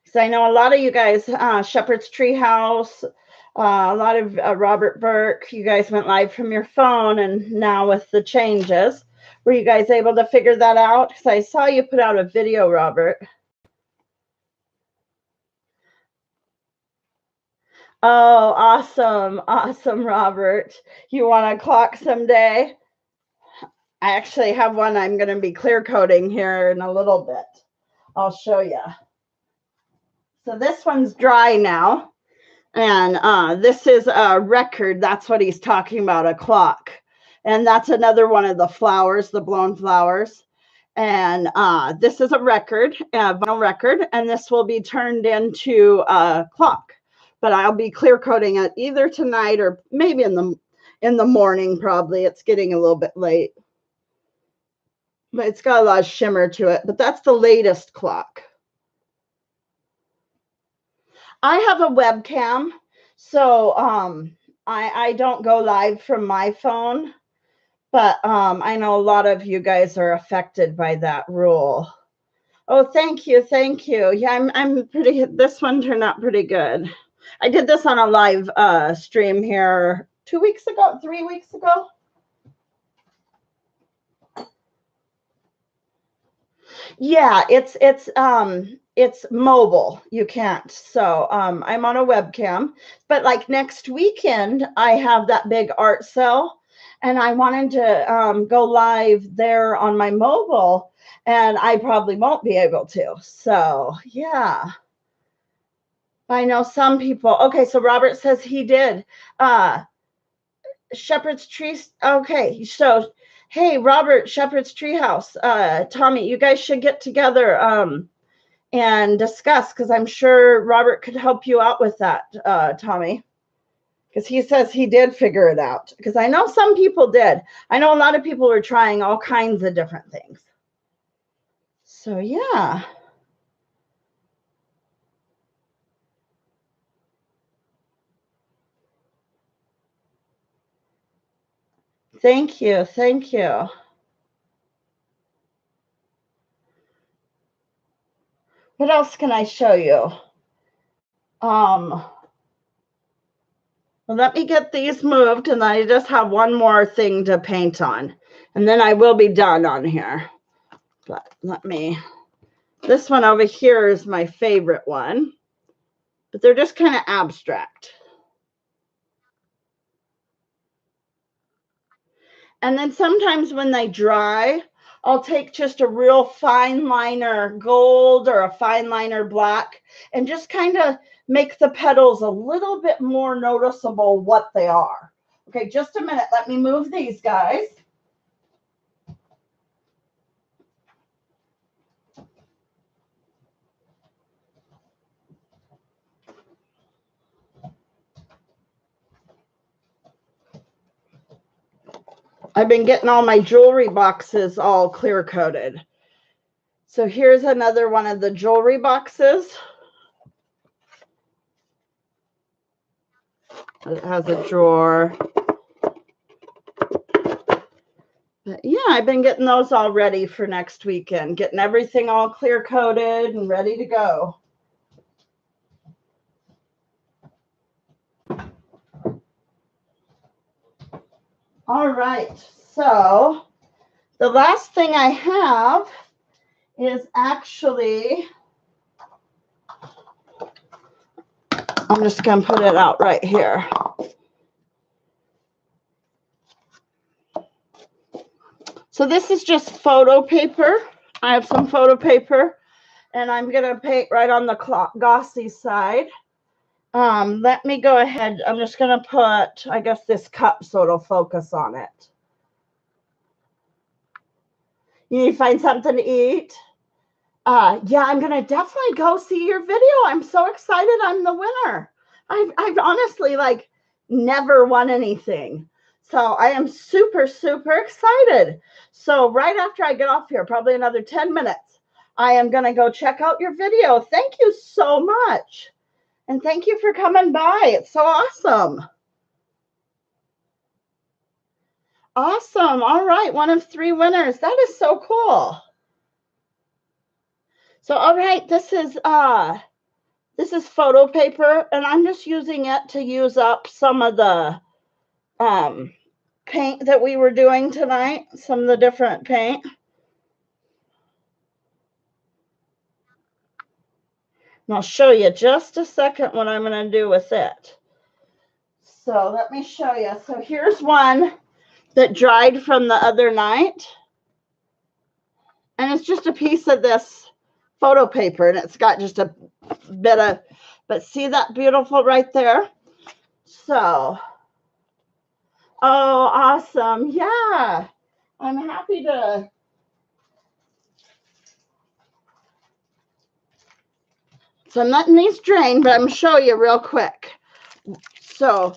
Because I know a lot of you guys, Shepherd's Treehouse, a lot of Robert Burke, you guys went live from your phone, and now with the changes, were you guys able to figure that out? Because I saw you put out a video, Robert. Oh, awesome. Awesome, Robert. You want a clock someday? I actually have one I'm going to be clear coating here in a little bit. I'll show you. So this one's dry now. And this is a record. That's what he's talking about, a clock. And that's another one of the flowers, the blown flowers. And this is a record, a vinyl record, and this will be turned into a clock. But I'll be clear coating it either tonight or maybe in the morning. Probably it's getting a little bit late, but it's got a lot of shimmer to it. But that's the latest clock. I have a webcam, so I don't go live from my phone, but I know a lot of you guys are affected by that rule. Oh, thank you, thank you. Yeah, I'm pretty. This one turned out pretty good. I did this on a live stream here 2 weeks ago, 3 weeks ago. Yeah, it's mobile. You can't. So I'm on a webcam, but like next weekend I have that big art sale, and I wanted to go live there on my mobile, and I probably won't be able to. So yeah. I know some people. Okay, so Robert says he did. Shepherd's Tree. Okay, so hey, Robert, Shepherd's Treehouse. Tommy, you guys should get together and discuss, because I'm sure Robert could help you out with that, Tommy. Because he says he did figure it out. Because I know some people did. I know a lot of people were trying all kinds of different things. So yeah. Thank you. Thank you. What else can I show you? Well, let me get these moved, and I just have one more thing to paint on, and then I will be done on here. But let me, this one over here is my favorite one, but they're just kind of abstract. And then sometimes when they dry, I'll take just a real fine liner gold or a fine liner black and just kind of make the petals a little bit more noticeable what they are. Okay, just a minute. Let me move these guys. I've been getting all my jewelry boxes all clear coated. So here's another one of the jewelry boxes. It has a drawer. But yeah, I've been getting those all ready for next weekend, getting everything all clear coated and ready to go. All right, So the last thing I have is actually, I'm just going to put it out right here. So this is just photo paper. I have some photo paper, and I'm going to paint right on the glossy side. Let me go ahead. I'm just going to put, I guess, this cup so it'll focus on it. You need to find something to eat? Yeah, I'm going to definitely go see your video. I'm so excited I'm the winner. I've honestly, like, never won anything. So I am super, super excited. So right after I get off here, probably another 10 minutes, I am going to go check out your video. Thank you so much. And thank you for coming by. It's so awesome. Awesome. All right. One of 3 winners. That is so cool. So, all right, this is photo paper, and I'm just using it to use up some of the paint that we were doing tonight, some of the different paint. And I'll show you just a second what I'm going to do with it. So let me show you. So here's one that dried from the other night. And it's just a piece of this photo paper, and it's got just a bit of, but see that beautiful right there? So, oh, awesome. Yeah, I'm happy to. So I'm letting these drain, but I'm going to show you real quick. So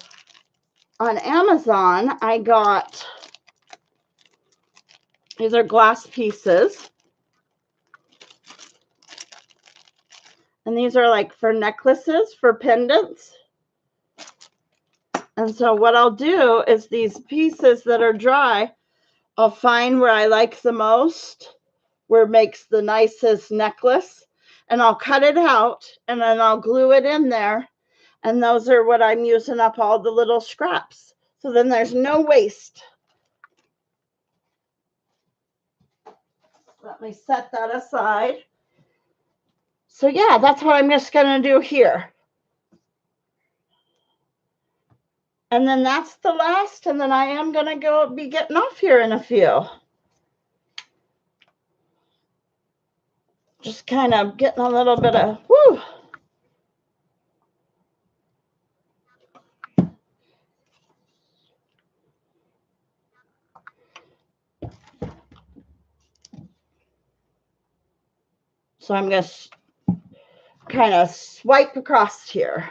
on Amazon, I got, these are glass pieces. And these are like for necklaces, for pendants. And so what I'll do is these pieces that are dry, I'll find where I like the most, where it makes the nicest necklace, and I'll cut it out, and then I'll glue it in there. And those are what I'm using up all the little scraps. So then there's no waste. Let me set that aside. So yeah, that's what I'm just going to do here. And then that's the last, and then I am going to go be getting off here in a few. Just kind of getting a little bit of, whoo. So I'm going to kind of swipe across here.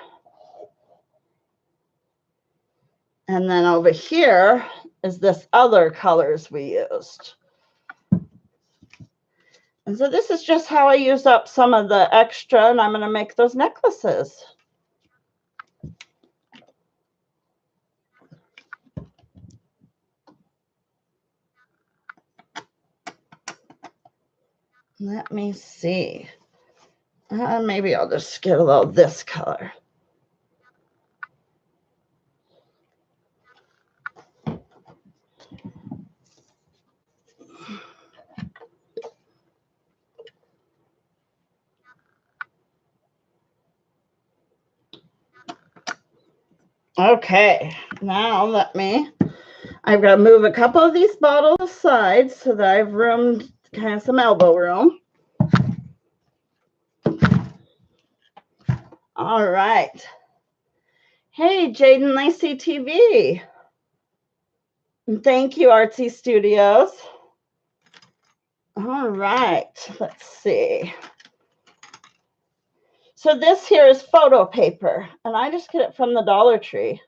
And then over here is this other colors we used. And so this is just how I use up some of the extra, and I'm going to make those necklaces. Let me see. Maybe I'll just get a little this color. Okay, now I've got to move a couple of these bottles aside so that I've roomed kind of some elbow room. All right. Hey, Jaden Lacey TV. And thank you, Artsy Studios. All right, let's see. So this here is photo paper, and I just get it from the Dollar Tree.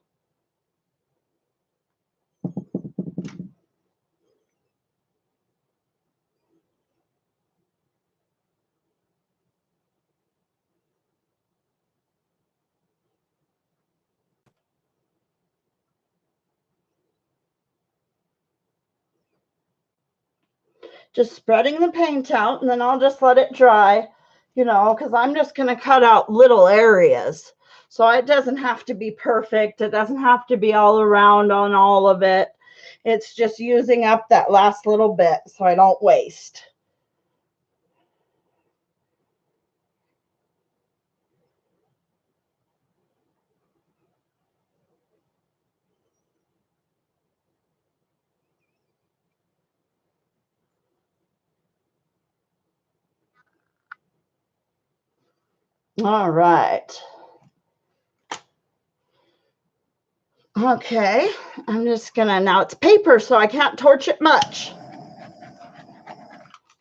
Just spreading the paint out, and then I'll just let it dry, you know, because I'm just going to cut out little areas. So it doesn't have to be perfect. It doesn't have to be all around on all of it. It's just using up that last little bit so I don't waste. All right. Okay, I'm just gonna, now it's paper, so I can't torch it much.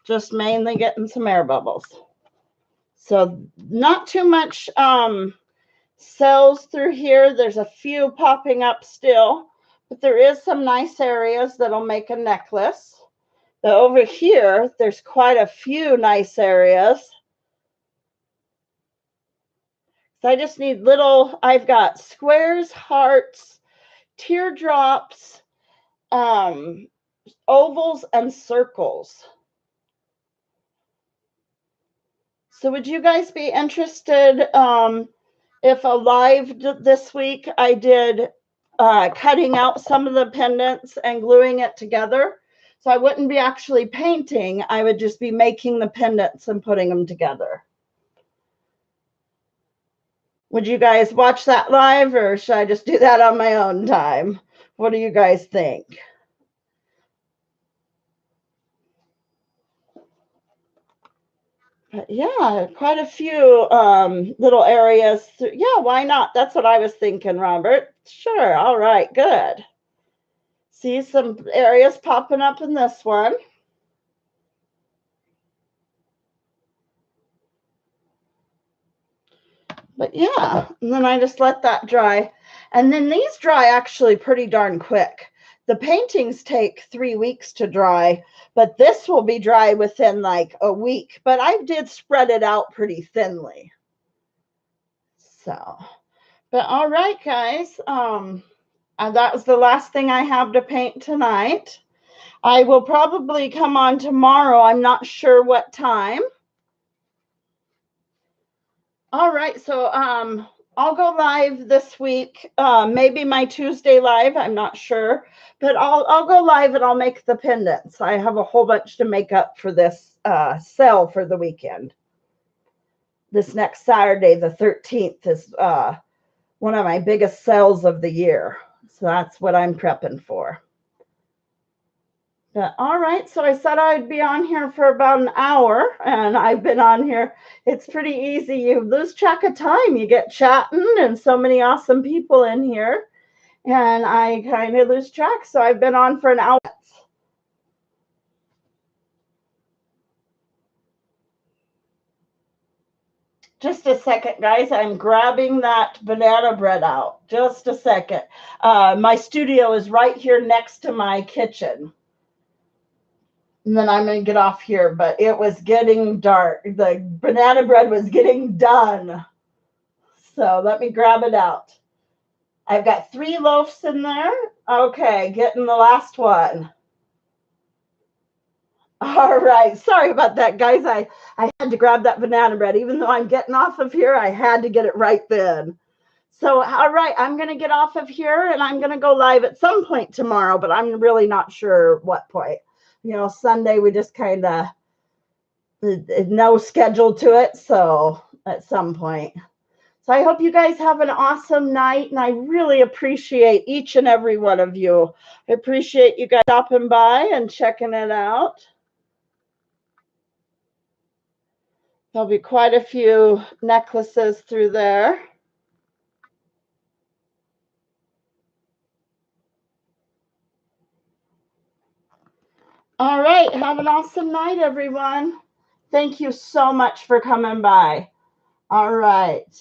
Just mainly getting some air bubbles. So not too much cells through here. There's a few popping up still, but there is some nice areas that'll make a necklace. But over here, there's quite a few nice areas. So I just need little, I've got squares, hearts, teardrops, ovals, and circles. So would you guys be interested if a live this week I did cutting out some of the pendants and gluing it together? So I wouldn't be actually painting. I would just be making the pendants and putting them together. Would you guys watch that live, or should I just do that on my own time? What do you guys think? But yeah, quite a few little areas. Yeah, why not? That's what I was thinking, Robert. Sure. All right, good. See some areas popping up in this one. But yeah, and then I just let that dry. And then these dry actually pretty darn quick. The paintings take 3 weeks to dry, but this will be dry within like a week. But I did spread it out pretty thinly. So, but all right, guys. That was the last thing I have to paint tonight. I will probably come on tomorrow. I'm not sure what time. All right, so I'll go live this week. Maybe my Tuesday live, I'm not sure, but I'll go live and I'll make the pendants. I have a whole bunch to make up for this sale for the weekend. This next Saturday, the 13th, is one of my biggest sales of the year. So that's what I'm prepping for. All right, so I said I'd be on here for about an hour, and I've been on here. It's pretty easy. You lose track of time. You get chatting, and so many awesome people in here, and I kind of lose track. So I've been on for an hour. Just a second, guys. I'm grabbing that banana bread out. Just a second. My studio is right here next to my kitchen. And then I'm going to get off here, but it was getting dark. The banana bread was getting done. So let me grab it out. I've got 3 loaves in there. Okay, getting the last one. All right. Sorry about that, guys. I had to grab that banana bread. Even though I'm getting off of here, I had to get it right then. So, all right, I'm going to get off of here, and I'm going to go live at some point tomorrow, but I'm really not sure what point. You know, Sunday we just kind of no schedule to it, so at some point. So I hope you guys have an awesome night, and I really appreciate each and every one of you. I appreciate you guys stopping by and checking it out. There'll be quite a few necklaces through there. All right, have an awesome night, everyone. Thank you so much for coming by. All right.